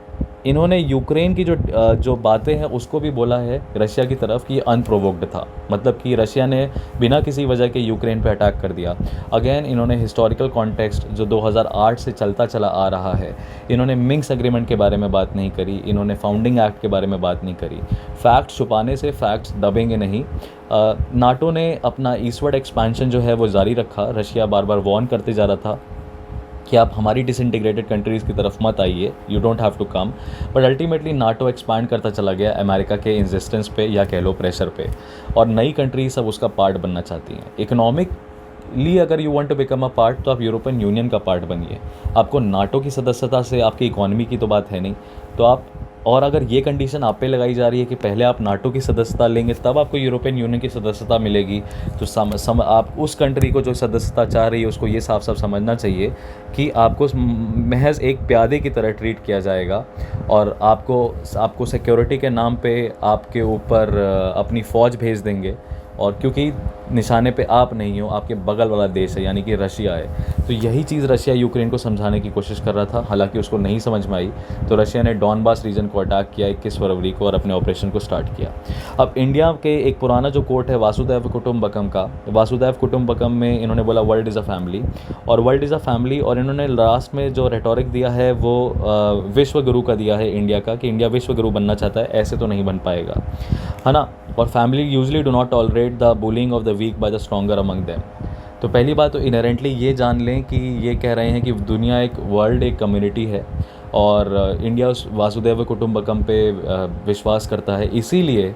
इन्होंने यूक्रेन की जो बातें हैं उसको भी बोला है रशिया की तरफ कि ये अनप्रोवोक्ड था, मतलब कि रशिया ने बिना किसी वजह के यूक्रेन पे अटैक कर दिया। अगेन इन्होंने हिस्टोरिकल कॉन्टेक्स्ट जो 2008 से चलता चला आ रहा है, इन्होंने मिंक्स एग्रीमेंट के बारे में बात नहीं करी, इन्होंने फाउंडिंग एक्ट के बारे में बात नहीं करी। फैक्ट छुपाने से फैक्ट्स दबेंगे नहीं। नाटो ने अपना ईस्टवर्ड एक्सपेंशन जो है वो जारी रखा। रशिया बार बार वॉर्न करते जा रहा था कि आप हमारी डिसइंटीग्रेटेड कंट्रीज़ की तरफ मत आइए, you don't have to come, but ultimately NATO expand करता चला गया अमेरिका के इंसिस्टेंस पे या कह लो प्रेशर पे, और नई कंट्रीज सब उसका पार्ट बनना चाहती हैं। इकोनॉमिकली अगर you want to become a part तो आप यूरोपियन यूनियन का पार्ट बनिए। आपको नाटो की सदस्यता से आपकी इकोनॉमी की तो बात है नहीं, तो आप, और अगर ये कंडीशन आप पे लगाई जा रही है कि पहले आप नाटो की सदस्यता लेंगे तब आपको यूरोपियन यूनियन की सदस्यता मिलेगी, तो आप उस कंट्री को जो सदस्यता चाह रही है उसको ये साफ साफ समझना चाहिए कि आपको महज एक प्यादे की तरह ट्रीट किया जाएगा, और आपको सिक्योरिटी के नाम पे आपके ऊपर अपनी फ़ौज भेज देंगे, और क्योंकि निशाने पे आप नहीं हो, आपके बगल वाला देश है यानी कि रशिया है। तो यही चीज़ रशिया यूक्रेन को समझाने की कोशिश कर रहा था, हालांकि उसको नहीं समझ में आई, तो रशिया ने डॉनबास रीजन को अटैक किया 21 फरवरी को और अपने ऑपरेशन को स्टार्ट किया। अब इंडिया के एक पुराना जो कोट है वासुदैव कुटुंबकम का, वासुदैव कुटुंबकम में इन्होंने बोला वर्ल्ड इज़ अ फैमिली, और वर्ल्ड इज़ अ फैमिली, और इन्होंने लास्ट में जो रेटोरिक दिया है वो विश्व गुरु का दिया है इंडिया का, कि इंडिया विश्व गुरु बनना चाहता है, ऐसे तो नहीं बन पाएगा, है ना। और family usually do not tolerate the bullying of the weak by the stronger among them. तो पहली बात तो इनहेरेंटली ये जान लें कि ये कह रहे हैं कि दुनिया एक वर्ल्ड, एक कम्युनिटी है, और इंडिया उस वासुदेव कुटुंबकम पे विश्वास करता है। इसीलिए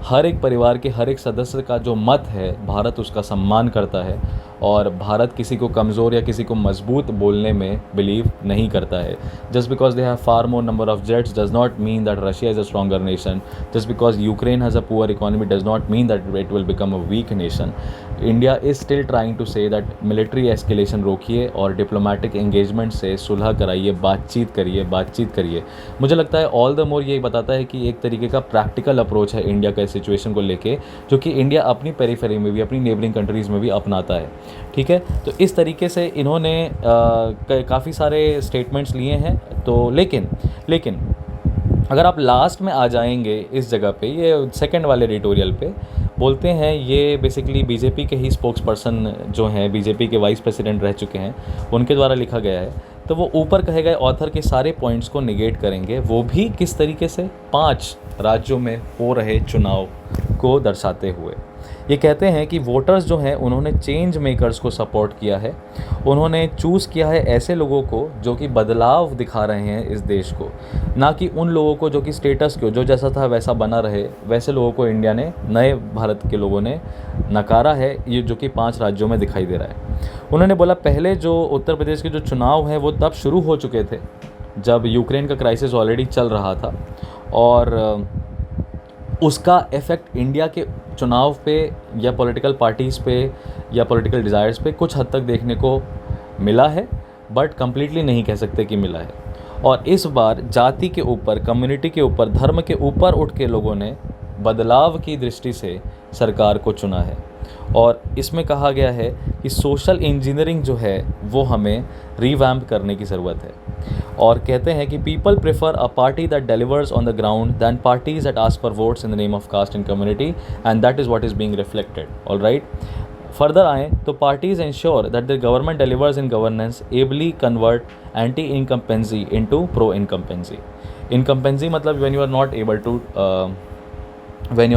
हर एक परिवार के हर एक सदस्य का जो मत है भारत उसका सम्मान करता है, और भारत किसी को कमज़ोर या किसी को मजबूत बोलने में बिलीव नहीं करता है। Just because they have far more number of jets does not mean that Russia is a stronger nation, just because Ukraine has a poor economy does not mean that it will become a weak nation. India is still trying to say that military escalation रोकिए और डिप्लोमेटिक एंगेजमेंट से सुलह कराइए, बातचीत करिए। मुझे लगता है ऑल द मोर ये बताता है कि एक तरीके का प्रैक्टिकल अप्रोच है इंडिया का इस सिचुएशन को लेके, जो कि इंडिया अपनी पेरीफेरी में भी, अपनी नेबरिंग कंट्रीज़ में भी अपनाता है। ठीक है, तो इस तरीके से इन्होंने काफ़ी सारे स्टेटमेंट्स लिए हैं। तो लेकिन अगर आप लास्ट में आ जाएंगे इस जगह पे, ये सेकंड वाले एडिटोरियल पे बोलते हैं, ये बेसिकली बीजेपी के ही स्पोक्स पर्सन जो हैं, बीजेपी के वाइस प्रेसिडेंट रह चुके हैं, उनके द्वारा लिखा गया है। तो वो ऊपर कहे गए ऑथर के सारे पॉइंट्स को निगेट करेंगे, वो भी किस तरीके से 5 राज्यों में हो रहे चुनाव को दर्शाते हुए। ये कहते हैं कि वोटर्स जो हैं उन्होंने चेंज मेकर्स को सपोर्ट किया है, उन्होंने चूज़ किया है ऐसे लोगों को जो कि बदलाव दिखा रहे हैं इस देश को, ना कि उन लोगों को जो कि स्टेटस को जो जैसा था वैसा बना रहे। वैसे लोगों को इंडिया ने, नए भारत के लोगों ने नकारा है, ये जो कि 5 राज्यों में दिखाई दे रहा है। उन्होंने बोला पहले जो उत्तर प्रदेश के जो चुनाव हैं वो तब शुरू हो चुके थे जब यूक्रेन का क्राइसिस ऑलरेडी चल रहा था, और उसका इफ़ेक्ट इंडिया के चुनाव पे या पॉलिटिकल पार्टीज़ पे या पॉलिटिकल डिज़ायर्स पे कुछ हद तक देखने को मिला है, बट कम्प्लीटली नहीं कह सकते कि मिला है। और इस बार जाति के ऊपर, कम्युनिटी के ऊपर, धर्म के ऊपर उठ के लोगों ने बदलाव की दृष्टि से सरकार को चुना है। और इसमें कहा गया है कि सोशल इंजीनियरिंग जो है वो हमें रिवैम्प करने की ज़रूरत है, और कहते हैं कि people prefer a party that delivers on the ground than parties that ask for votes in the name of caste and community, and that is what is being reflected. Alright, further आए तो parties ensure that the government delivers in governance ably convert anti incumbency into pro incumbency. Incumbency मतलब when you are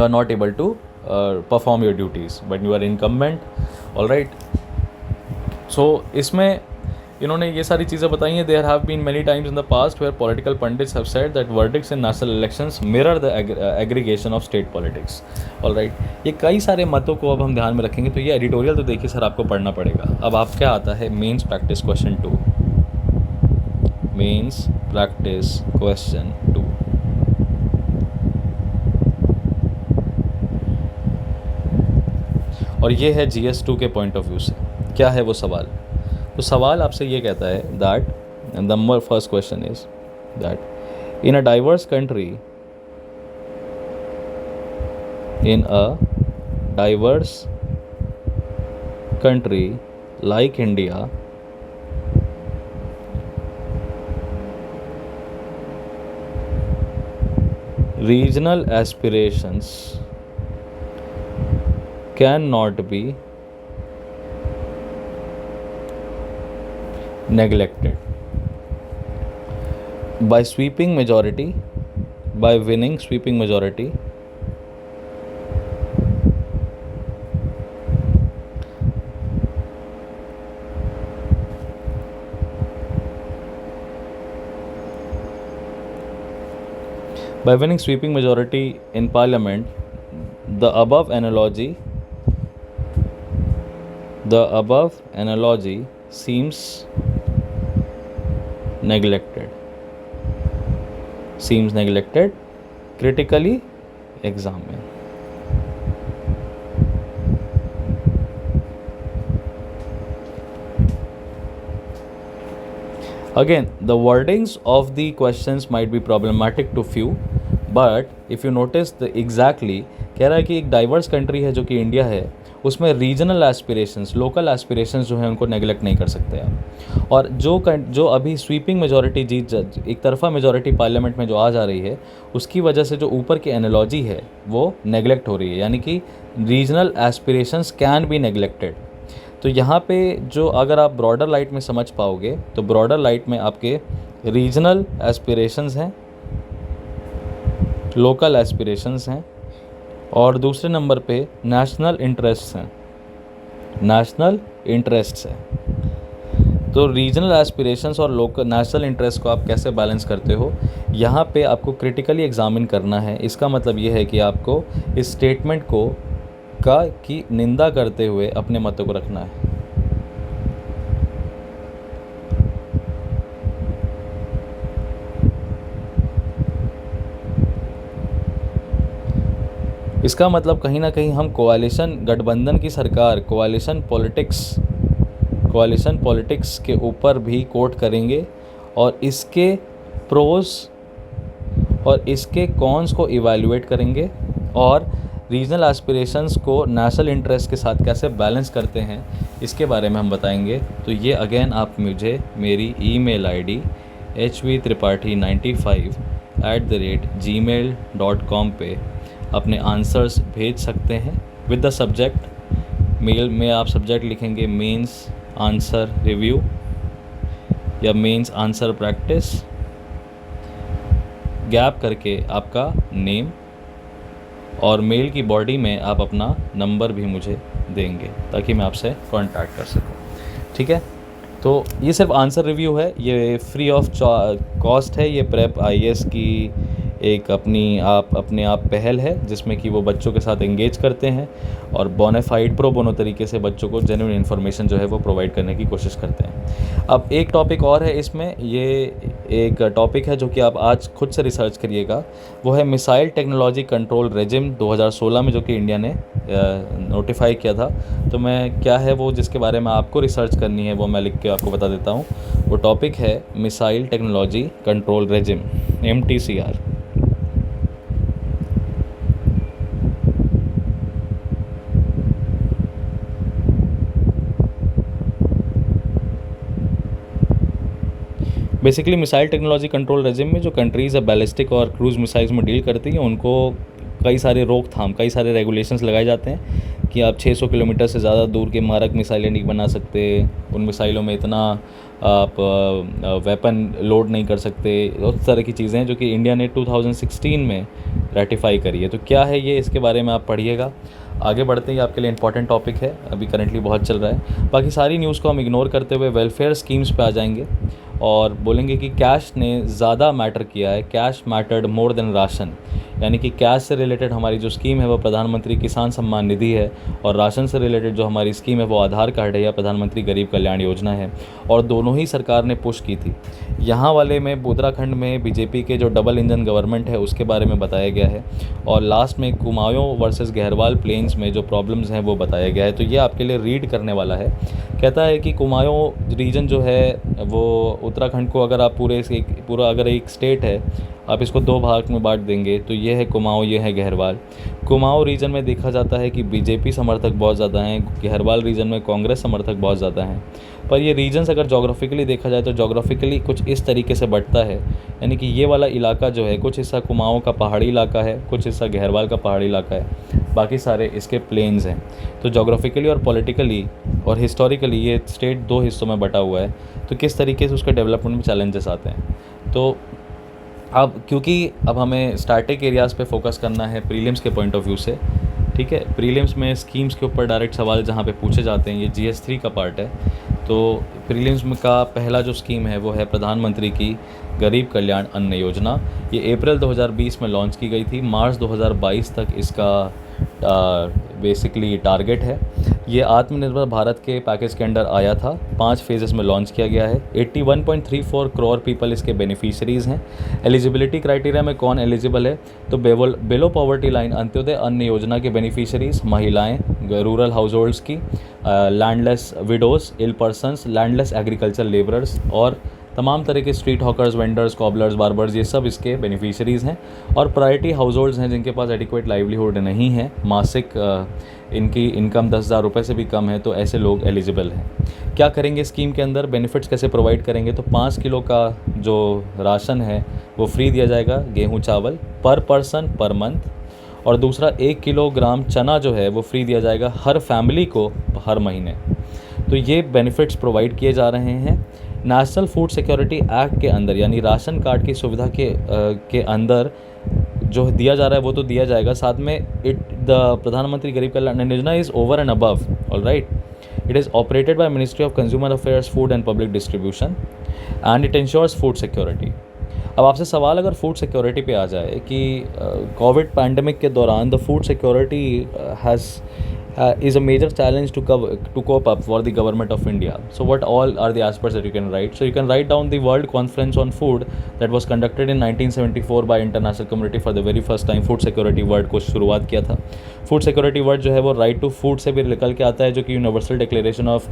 not able to perform your duties when you are incumbent, all right। So इसमें इन्होंने ये सारी चीज़ें बताई हैं. There have been many times in the past where political pundits have said that verdicts in national elections mirror the aggregation of state politics. Alright, ये कई सारे मतों को अब हम ध्यान में रखेंगे. तो ये एडिटोरियल तो देखिए सर आपको पढ़ना पड़ेगा. अब आप क्या आता है mains practice question 2. Mains practice question 2. और ये है GS2 के पॉइंट ऑफ व्यू से. क्या है वो सवाल? तो सवाल आपसे ये कहता है that the first question is that in a diverse country, in a diverse country like India, regional aspirations cannot be neglected. By sweeping majority, by winning sweeping majority, by winning sweeping majority in parliament, the above analogy seems neglected critically examine. Again, the wordings of the questions might be problematic to few, but if you notice the exactly कह रहा है कि एक डाइवर्स कंट्री है जो कि इंडिया है, उसमें रीजनल एस्पिरेशंस, लोकल एस्पिरेशंस जो हैं उनको नेगलेक्ट नहीं कर सकते आप. और जो अभी स्वीपिंग मेजॉरिटी एक तरफा मेजॉरिटी पार्लियामेंट में जो आ जा रही है, उसकी वजह से जो ऊपर की एनालॉजी है वो नेगलेक्ट हो रही है. यानी कि regional aspirations can be neglected. तो यहाँ पे जो अगर आप ब्रॉडर लाइट में समझ पाओगे तो ब्रॉडर लाइट में आपके रीजनल एस्पिरेशंस हैं, लोकल एस्पिरेशंस हैं, और दूसरे नंबर पे नेशनल इंटरेस्ट्स हैं. नेशनल इंटरेस्ट्स हैं. तो रीजनल एस्पिरेशंस और लोकल नेशनल इंटरेस्ट को आप कैसे बैलेंस करते हो, यहाँ पे आपको क्रिटिकली एग्जामिन करना है. इसका मतलब ये है कि आपको इस स्टेटमेंट की निंदा करते हुए अपने मतों को रखना है. इसका मतलब कहीं ना कहीं हम कोalition गठबंधन की सरकार, कोalition पॉलिटिक्स के ऊपर भी कोट करेंगे और इसके प्रोज और इसके कॉन्स को इवैल्यूएट करेंगे और रीजनल एस्पिरेशंस को नेशनल इंटरेस्ट के साथ कैसे बैलेंस करते हैं इसके बारे में हम बताएंगे. तो ये अगेन आप मुझे मेरी ईमेल आईडी hvtripathi95@gmail.com पे अपने आंसर्स भेज सकते हैं विद द सब्जेक्ट. मेल में आप सब्जेक्ट लिखेंगे मेंस आंसर रिव्यू या मेंस आंसर प्रैक्टिस, गैप करके आपका नेम, और मेल की बॉडी में आप अपना नंबर भी मुझे देंगे ताकि मैं आपसे कांटेक्ट कर सकूं. ठीक है, तो ये सिर्फ आंसर रिव्यू है, ये फ्री ऑफ कॉस्ट है. ये प्रेप IAS की एक अपने आप पहल है जिसमें कि वो बच्चों के साथ एंगेज करते हैं और बोनाफाइड प्रो बोनो तरीके से बच्चों को जेन्युइन इन्फॉर्मेशन जो है वो प्रोवाइड करने की कोशिश करते हैं. अब एक टॉपिक और है इसमें, ये एक टॉपिक है जो कि आप आज खुद से रिसर्च करिएगा. वो है मिसाइल टेक्नोलॉजी कंट्रोल रेजिम 2016 में जो कि इंडिया ने नोटिफाई किया था. तो मैं क्या है वो जिसके बारे में आपको रिसर्च करनी है वो मैं लिख के आपको बता देता हूँ. वो टॉपिक है missile technology control regime, MTCR. Basically missile technology control regime में जो कंट्रीज़ है बैलिस्टिक और क्रूज़ मिसाइल्स में डील करती हैं उनको कई सारे रोकथाम, कई सारे रेगुलेशंस लगाए जाते हैं कि आप 600 किलोमीटर से ज़्यादा दूर के मारक मिसाइलें नहीं बना सकते, उन मिसाइलों में इतना आप वेपन लोड नहीं कर सकते, उस तरह की चीज़ें हैं जो कि इंडिया ने 2016 में रेटिफाई करी है। तो क्या है ये, इसके बारे में आप पढ़िएगा। आगे बढ़ते ही आपके लिए इंपॉर्टेंट टॉपिक है, अभी करंटली बहुत चल रहा है। बाकी सारी न्यूज़ को हम इग्नोर करते हुए वेलफेयर स्कीम्स पे आ जाएंगे और बोलेंगे कि कैश ने ज़्यादा मैटर किया है, cash mattered more than ration. यानी कि कैश से रिलेटेड हमारी जो स्कीम है वो प्रधानमंत्री किसान सम्मान निधि है, और राशन से रिलेटेड जो हमारी स्कीम है वो आधार कार्ड है या प्रधानमंत्री गरीब कल्याण योजना है, और दोनों ही सरकार ने पुश की थी। यहाँ वाले में उत्तराखंड में बीजेपी के जो डबल इंजन गवर्नमेंट है उसके बारे में बताया गया है, और लास्ट में कुमाऊं वर्सेस गहरवाल प्लेन्स में जो प्रॉब्लम्स हैं वो बताया गया है। तो ये आपके लिए रीड करने वाला है। कहता है कि कुमाऊं रीजन जो है वो उत्तराखंड को, अगर आप पूरा अगर एक स्टेट है, आप इसको दो भाग में बांट देंगे तो ये है कुमाऊं, ये है गहरवाल। कुमाऊं रीजन में देखा जाता है कि बीजेपी समर्थक बहुत ज़्यादा हैं, गहरवाल रीजन में कांग्रेस समर्थक बहुत ज़्यादा हैं। पर ये रीजन्स अगर जोग्राफिकली देखा जाए तो जोग्राफिकली कुछ इस तरीके से बढ़ता है, यानी कि ये वाला इलाका जो है, कुछ हिस्सा कुमाऊं का पहाड़ी इलाका है, कुछ हिस्सा गहरवाल का पहाड़ी इलाका है, बाकी सारे इसके प्लेन्स हैं। तो जोग्राफिकली और पॉलिटिकली और हिस्टोरिकली ये स्टेट दो हिस्सों में बटा हुआ है। तो किस तरीके से उसके डेवलपमेंट में चैलेंजेस आते हैं। तो अब क्योंकि अब हमें स्टैटिक एरियाज़ पे फोकस करना है प्रीलिम्स के पॉइंट ऑफ व्यू से, ठीक है। प्रीलिम्स में स्कीम्स के ऊपर डायरेक्ट सवाल जहाँ पे पूछे जाते हैं, ये GS3 का पार्ट है। तो प्रीलिम्स में का पहला जो स्कीम है वो है प्रधानमंत्री की गरीब कल्याण अन्न योजना। ये अप्रैल 2020 में लॉन्च की गई थी, मार्च 2022 तक इसका बेसिकली टारगेट है। ये आत्मनिर्भर भारत के पैकेज के अंडर आया था, 5 फेजेस में लॉन्च किया गया है। 81.34 करोड़ पीपल इसके बेनिफिशरीज़ हैं। एलिजिबिलिटी क्राइटेरिया में कौन एलिजिबल है, तो बिलो पॉवर्टी लाइन अंत्योदय अन्न योजना के बेनिफिशरीज़, महिलाएं, रूरल हाउस होल्ड्स की, लैंडलेस विडोज़, इल पर्सनस, लैंडलेस एग्रीकल्चर लेबरर्स, और तमाम तरह के street hawkers, vendors, cobbler's, barbers, ये सब इसके बेनिफिशरीज़ हैं। और प्रायोरिटी हाउस होल्ड्स हैं जिनके पास एडिक्वेट लाइवलीहुड नहीं है, मासिक इनकी इनकम 10,000 रुपये से भी कम है, तो ऐसे लोग एलिजिबल हैं। क्या करेंगे स्कीम के अंदर, बेनिफिट्स कैसे प्रोवाइड करेंगे, तो 5 किलो का जो राशन है वो फ्री दिया जाएगा, गेहूँ चावल पर पर्सन पर मंथ। और दूसरा 1 किलोग्राम चना जो है वो फ्री दिया जाएगा हर फैमिली को हर महीने। तो ये बेनिफिट्स प्रोवाइड किए जा रहे हैं। नेशनल फूड सिक्योरिटी एक्ट के अंदर, यानी राशन कार्ड की सुविधा के अंदर जो दिया जा रहा है वो तो दिया जाएगा, साथ में द प्रधानमंत्री गरीब Kalyan Yojana is over and above, all right. It is operated by ministry of consumer affairs, food and public distribution, and it ensures food security. अब आपसे सवाल अगर फूड सिक्योरिटी पे आ जाए कि कोविड पैंडमिक के दौरान the food security is a major challenge to cope up for the government of India. So what all are the aspects that you can write? So you can write down the World Conference on Food that was conducted in 1974 by international community for the very first time. Food security word को शुरुआत किया था। Food security word जो है वो राइट टू फूड से भी निकल के आता है, जो कि universal declaration of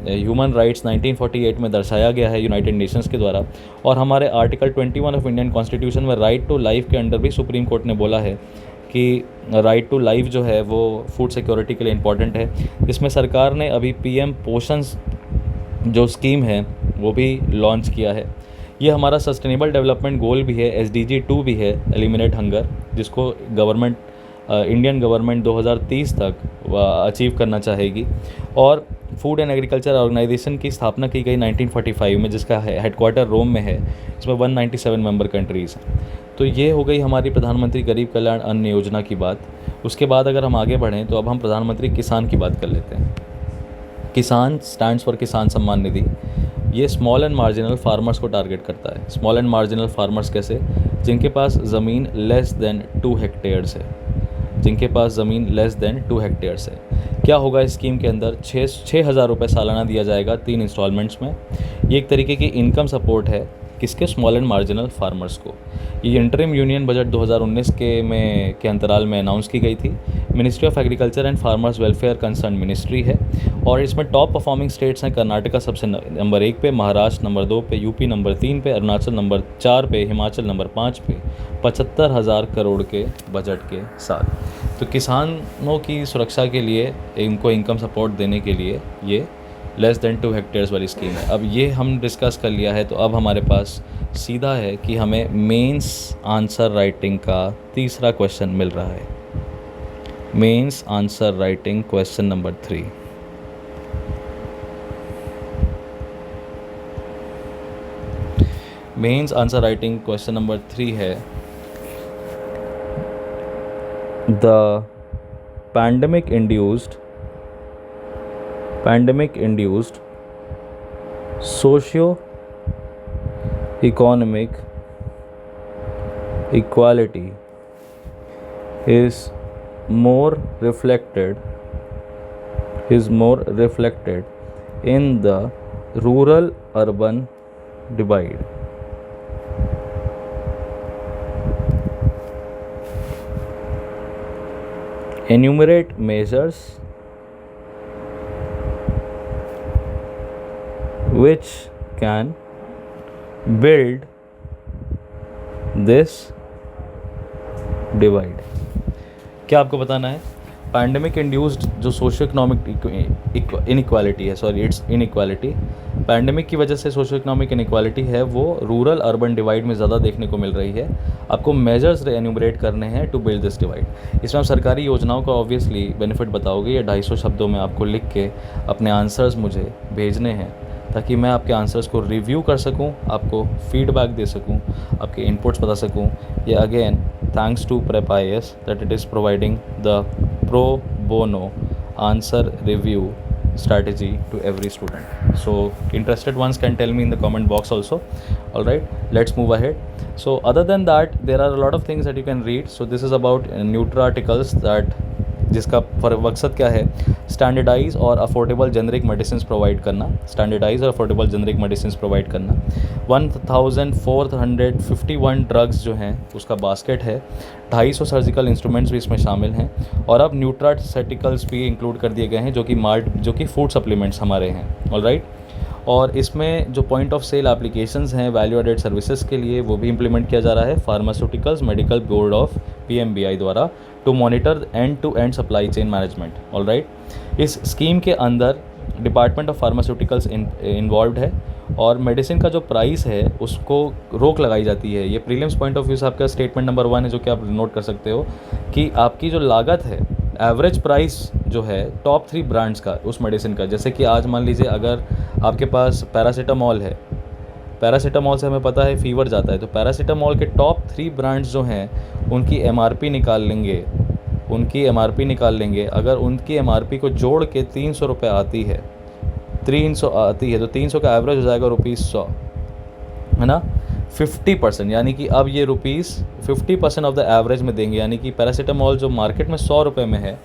human rights 1948 में दर्शाया गया है यूनाइटेड नेशंस के द्वारा। और हमारे आर्टिकल 21 ऑफ इंडियन कॉन्स्टिट्यूशन में राइट टू लाइफ के अंडर भी सुप्रीम कोर्ट ने बोला है कि राइट टू लाइफ जो है वो फूड सिक्योरिटी के लिए इम्पॉर्टेंट है। इसमें सरकार ने अभी PM पोषण जो स्कीम है वो भी लॉन्च किया है। ये हमारा सस्टेनेबल डेवलपमेंट गोल भी है, SDG 2 भी है, एलिमिनेट हंगर, जिसको इंडियन गवर्नमेंट 2030 तक अचीव करना चाहेगी। और फूड एंड एग्रीकल्चर ऑर्गेनाइजेशन की स्थापना की गई 1945 में, जिसका हेडक्वार्टर रोम में है। इसमें 197 मेंबर कंट्रीज़ हैं। तो ये हो गई हमारी प्रधानमंत्री गरीब कल्याण अन्न योजना की बात। उसके बाद अगर हम आगे बढ़ें तो अब हम प्रधानमंत्री किसान की बात कर लेते हैं। किसान स्टैंड्स फॉर किसान सम्मान निधि। ये स्मॉल एंड मार्जिनल फार्मर्स को टारगेट करता है। स्मॉल एंड मार्जिनल फार्मर्स कैसे, जिनके पास ज़मीन लेस देन 2 हेक्टेयर्स है, जिनके पास ज़मीन लेस देन 2 हेक्टेयर्स है। क्या होगा इस स्कीम के अंदर, 6,000 रुपये सालाना दिया जाएगा 3 इंस्टॉलमेंट्स में। ये एक तरीके की इनकम सपोर्ट है किसके, स्मॉल एंड मार्जिनल फार्मर्स को। ये इंटरिम यूनियन बजट 2019 के अंतराल में अनाउंस की गई थी। Ministry of agriculture and farmers welfare concern ministry है। और इसमें टॉप परफॉर्मिंग स्टेट्स हैं कर्नाटका सबसे नंबर 1 पे, महाराष्ट्र नंबर 2 पे, यूपी नंबर 3 पे, अरुणाचल नंबर 4 पे, हिमाचल नंबर 5 पे, 75,000 करोड़ के बजट के साथ। तो किसानों की सुरक्षा के लिए, इनको इनकम सपोर्ट देने के लिए ये लेस देन 2 हेक्टेयर्स वाली स्कीम है। अब ये हम डिस्कस कर लिया है, तो अब हमारे पास सीधा है कि हमें मेंस आंसर राइटिंग का तीसरा क्वेश्चन मिल रहा है। Mains answer writing question number 3। Mains answer writing question number 3 है, the pandemic induced socio economic equality is more reflected in the rural urban divide. Enumerate measures which can build this divide. क्या आपको बताना है? पैंडमिक इंड्यूस्ड जो सोशो इकोनॉमिक इनइक्वालिटी है, इट्स इनइक्वालिटी, पैंडमिक की वजह से सोशो इकोनॉमिक इनइक्वालिटी है वो रूरल अर्बन डिवाइड में ज़्यादा देखने को मिल रही है। आपको मेजर्स एन्यूमरेट करने हैं टू बिल्ड दिस डिवाइड। इसमें आप सरकारी योजनाओं का ऑब्वियसली बेनिफिट बताओगे, ये 250 शब्दों में आपको लिख के अपने आंसर्स मुझे भेजने हैं ताकि मैं आपके आंसर्स को रिव्यू कर सकूं, आपको फीडबैक दे सकूं, आपके इनपुट्स बता सकूं। ये again thanks to prep IAS that it is providing the pro bono answer review strategy to every student. So interested ones can tell me in the comment box also. All right, let's move ahead. So other than that, there are a lot of things that you can read. So this is about Nutra articles that जिसका मकसद क्या है, स्टैंडर्डाइज और अफोर्डेबल जेनरिक मेडिसिन प्रोवाइड करना, स्टैंडर्डाइज और अफोर्डेबल जेनरिक मेडिसिन प्रोवाइड करना। 1451 ड्रग्स जो हैं उसका बास्केट है, 250 सर्जिकल इंस्ट्रूमेंट्स भी इसमें शामिल हैं, और अब न्यूट्रासेटिकल्स भी इंक्लूड कर दिए गए हैं जो कि फूड सप्लीमेंट्स हमारे हैं। ऑलराइट, और इसमें जो पॉइंट ऑफ सेल एप्लीकेशंस हैं वैल्यू एडेड सर्विसेज के लिए वो भी इंप्लीमेंट किया जा रहा है pharmaceuticals medical board of PMBI द्वारा to monitor end to end supply chain management. Alright, इस स्कीम के अंदर डिपार्टमेंट ऑफ फार्मास्यूटिकल्स इन्वॉल्व है और मेडिसिन का जो प्राइस है उसको रोक लगाई जाती है। ये प्रीलिम्स पॉइंट ऑफ व्यू से आपका स्टेटमेंट नंबर 1 है जो कि आप नोट कर सकते हो कि आपकी जो लागत है, एवरेज प्राइस जो है टॉप 3 ब्रांड्स का उस मेडिसिन का, जैसे कि आज मान लीजिए अगर आपके पास पैरासीटामॉल है, पैरासीटामॉल से हमें पता है फीवर जाता है, तो पैरासीटामॉल के टॉप 3 ब्रांड्स जो हैं उनकी MRP निकाल लेंगे। अगर उनकी MRP को जोड़ के 300 रुपये आती है, 300 आती है, तो 300 का एवरेज हो जाएगा ₹100, है ना। 50%, यानी कि अब ये ₹50% ऑफ द एवरेज में देंगे, यानी कि पैरासीटामॉल जो मार्केट में 100 रुपये में है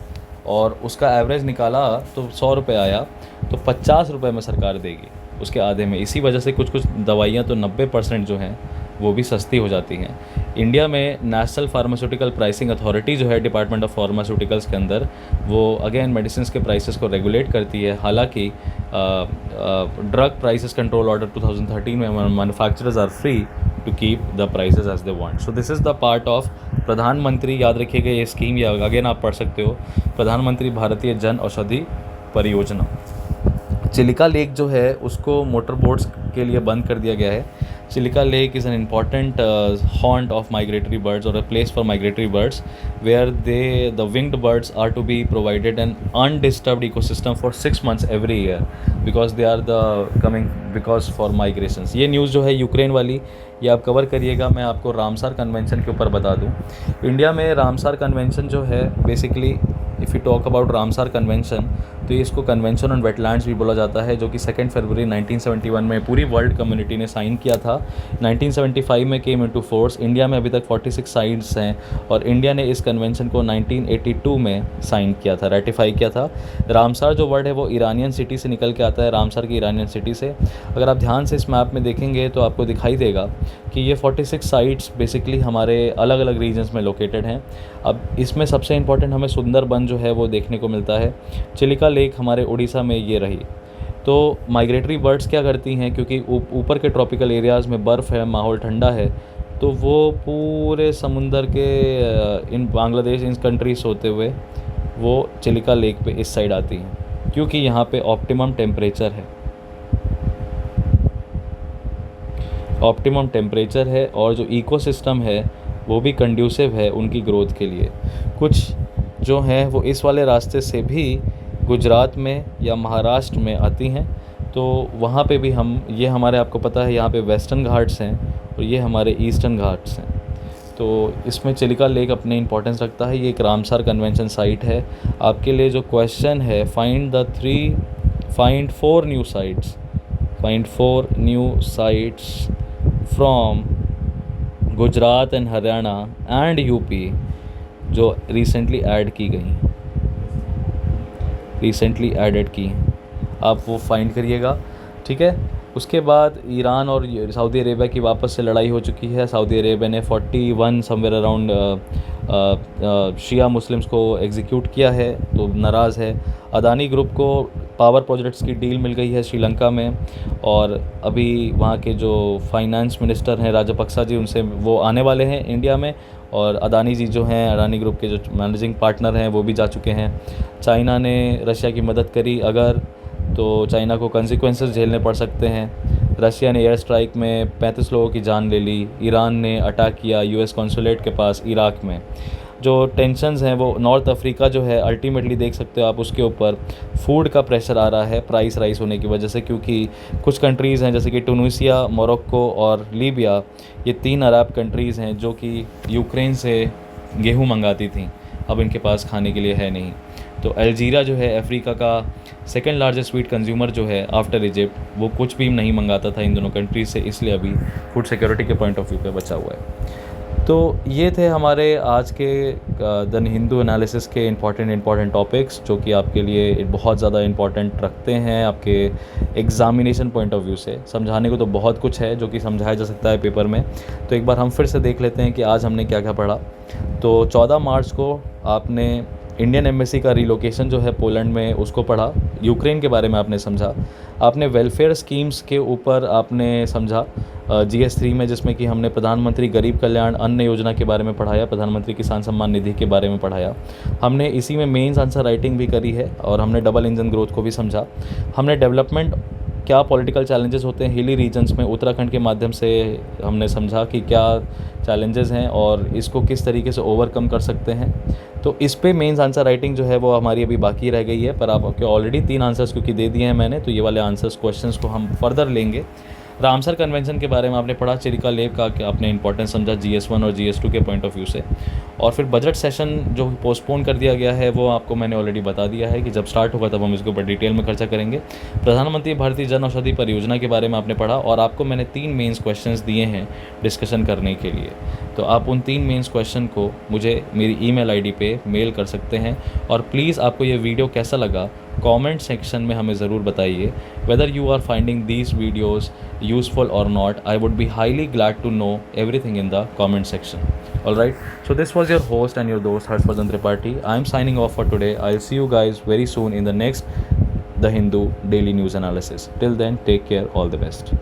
और उसका एवरेज निकाला तो 100 रुपये आया, तो 50 रुपये में सरकार देगी उसके आधे में। इसी वजह से कुछ दवाइयाँ तो 90% जो हैं वो भी सस्ती हो जाती हैं। इंडिया में नेशनल फार्मास्यूटिकल प्राइसिंग अथॉरिटी जो है डिपार्टमेंट ऑफ फार्मास्यूटिकल्स के अंदर, वो अगेन मेडिसिन के प्राइसेस को रेगुलेट करती है। हालांकि ड्रग प्राइसेस कंट्रोल ऑर्डर 2013 में manufacturers are free to keep the prices as they want. So this is the part of प्रधानमंत्री, याद रखिएगा ये स्कीम, या अगेन आप पढ़ सकते हो, प्रधानमंत्री भारतीय जन औषधि परियोजना। चिलिका लेक जो है उसको मोटर बोट्स के लिए बंद कर दिया गया है। Chilika lake is an important haunt of migratory birds or a place for migratory birds where the winged birds are to be provided an undisturbed ecosystem for 6 months every year because they are because for migrations। ये न्यूज़ जो है यूक्रेन वाली, ये आप कवर करिएगा। मैं आपको रामसार कन्वेंशन के ऊपर बता दूं, इंडिया में रामसार कन्वेंशन जो है basically if you talk about Ramsar convention, तो ये इसको कन्वेंशन ऑन वेटलैंड्स भी बोला जाता है, जो कि 2 फरवरी 1971 में पूरी वर्ल्ड कम्युनिटी ने साइन किया था। 1975 में केम इनटू फोर्स। इंडिया में अभी तक 46 साइट्स हैं और इंडिया ने इस कन्वेंशन को 1982 में साइन किया था, रेटिफाई किया था। रामसार जो वर्ड है वो ईरानियन सिटी से निकल के आता है, रामसार की ईरानियन सिटी से। अगर आप ध्यान से इस मैप में देखेंगे तो आपको दिखाई देगा कि ये 46 साइट्स बेसिकली हमारे अलग अलग रीजन्स में लोकेटेड हैं। अब इसमें सबसे इंपॉर्टेंट हमें सुंदरबन जो है वो देखने को मिलता है। चिलिका लेक हमारे उड़ीसा में ये रही। तो माइग्रेटरी बर्ड्स क्या करती हैं, क्योंकि ऊपर के ट्रॉपिकल एरियाज़ में बर्फ़ है, माहौल ठंडा है, तो वो पूरे समुंदर के इन बांग्लादेश इन कंट्रीज होते हुए वो चिलिका लेक पे इस साइड आती हैं, क्योंकि यहाँ पे ऑप्टिमम टेम्परेचर है और जो इकोसिस्टम है वो भी कंड्यूसिव है उनकी ग्रोथ के लिए। कुछ जो हैं वो इस वाले रास्ते से भी गुजरात में या महाराष्ट्र में आती हैं, तो वहाँ पे भी हम, ये हमारे, आपको पता है यहाँ पे वेस्टर्न घाट्स हैं और ये हमारे ईस्टर्न घाट्स हैं। तो इसमें चिलिका लेक अपने इंपॉर्टेंस रखता है। ये एक रामसर कन्वेंशन साइट है। आपके लिए जो क्वेश्चन है, find four new sites from Gujarat and Haryana and UP जो रिसेंटली एडेड की हैं, आप वो फाइंड करिएगा, ठीक है। उसके बाद ईरान और सऊदी अरेबिया की वापस से लड़ाई हो चुकी है। सऊदी अरेबिया ने 41 समवेयर अराउंड शिया मुस्लिम्स को एग्जीक्यूट किया है, तो नाराज़ है। अदानी ग्रुप को पावर प्रोजेक्ट्स की डील मिल गई है श्रीलंका में, और अभी वहाँ के जो फाइनेंस मिनिस्टर हैं राजापक्सा जी, उनसे वो आने वाले हैं इंडिया में, और अदानी जी जो हैं, अदानी ग्रुप के जो मैनेजिंग पार्टनर हैं, वो भी जा चुके हैं। चाइना ने रशिया की मदद करी अगर, तो चाइना को कंसिक्वेंसेस झेलने पड़ सकते हैं। रशिया ने एयर स्ट्राइक में 35 लोगों की जान ले ली। ईरान ने अटैक किया यूएस कॉन्सुलेट के पास इराक में। जो टेंशन्स हैं वो नॉर्थ अफ्रीका जो है, अल्टीमेटली देख सकते हो आप, उसके ऊपर फूड का प्रेशर आ रहा है प्राइस राइस होने की वजह से, क्योंकि कुछ कंट्रीज़ हैं जैसे कि टूनीसिया, मोरक्को और लीबिया, ये 3 अरब कंट्रीज़ हैं जो कि यूक्रेन से गेहूँ मंगाती थी, अब इनके पास खाने के लिए है नहीं। तो अल्जीरिया जो है अफ्रीका का सेकंड लार्जेस्ट स्वीट कंज्यूमर जो है आफ्टर इजिप्ट, वो कुछ भी नहीं मंगाता था इन दोनों कंट्रीज से, इसलिए अभी फूड सिक्योरिटी के पॉइंट ऑफ व्यू पे बचा हुआ है। तो ये थे हमारे आज के द हिंदू एनालिसिस के इम्पॉर्टेंट टॉपिक्स, जो कि आपके लिए बहुत ज़्यादा इम्पॉर्टेंट रखते हैं आपके एग्ज़ामिनेशन पॉइंट ऑफ व्यू से। समझाने को तो बहुत कुछ है जो कि समझाया जा सकता है पेपर में, तो एक बार हम फिर से देख लेते हैं कि आज हमने क्या क्या पढ़ा। तो 14 मार्च को आपने इंडियन एम्बेसी का रिलोकेशन जो है पोलैंड में, उसको पढ़ा। यूक्रेन के बारे में आपने समझा। आपने वेलफेयर स्कीम्स के ऊपर आपने समझा GS3 में, जिसमें कि हमने प्रधानमंत्री गरीब कल्याण अन्न योजना के बारे में पढ़ाया, प्रधानमंत्री किसान सम्मान निधि के बारे में पढ़ाया। हमने इसी में मेंस आंसर राइटिंग भी करी है, और हमने डबल इंजन ग्रोथ को भी समझा। हमने डेवलपमेंट, क्या पॉलिटिकल चैलेंजेस होते हैं हिली रीजन्स में, उत्तराखंड के माध्यम से हमने समझा कि क्या चैलेंजेस हैं और इसको किस तरीके से ओवरकम कर सकते हैं। तो इस पे मेंस आंसर राइटिंग जो है वो हमारी अभी बाकी रह गई है, पर आपके ऑलरेडी 3 आंसर्स क्योंकि दे दिए हैं मैंने, तो ये वाले आंसर्स क्वेश्चंस को हम फर्दर लेंगे। रामसर कन्वेंशन के बारे में आपने पढ़ा, चिलिका लेक का कि आपने इंपॉर्टेंस समझा GS1 और GS2 के पॉइंट ऑफ व्यू से। और फिर बजट सेशन जो पोस्टपोन कर दिया गया है, वो आपको मैंने ऑलरेडी बता दिया है कि जब स्टार्ट होगा तब हम इसके ऊपर डिटेल में चर्चा करेंगे। प्रधानमंत्री भारतीय जन औषधि परियोजना के बारे में आपने पढ़ा, और आपको मैंने 3 मेंस क्वेश्चंस दिए हैं डिस्कशन करने के लिए। तो आप उन 3 मेंस क्वेश्चन को मुझे मेरी ईमेल आईडी पे मेल कर सकते हैं। और प्लीज़ आपको ये वीडियो कैसा लगा कमेंट सेक्शन में हमें ज़रूर बताइए। Whether you are finding these videos useful or not, I would be highly glad to know everything in the comment section. Alright, so this was your host and your dost Harshvardhan Tripathi. I am signing off for today. I'll see you guys very soon in the next The Hindu Daily News Analysis. Till then, take care, all the best.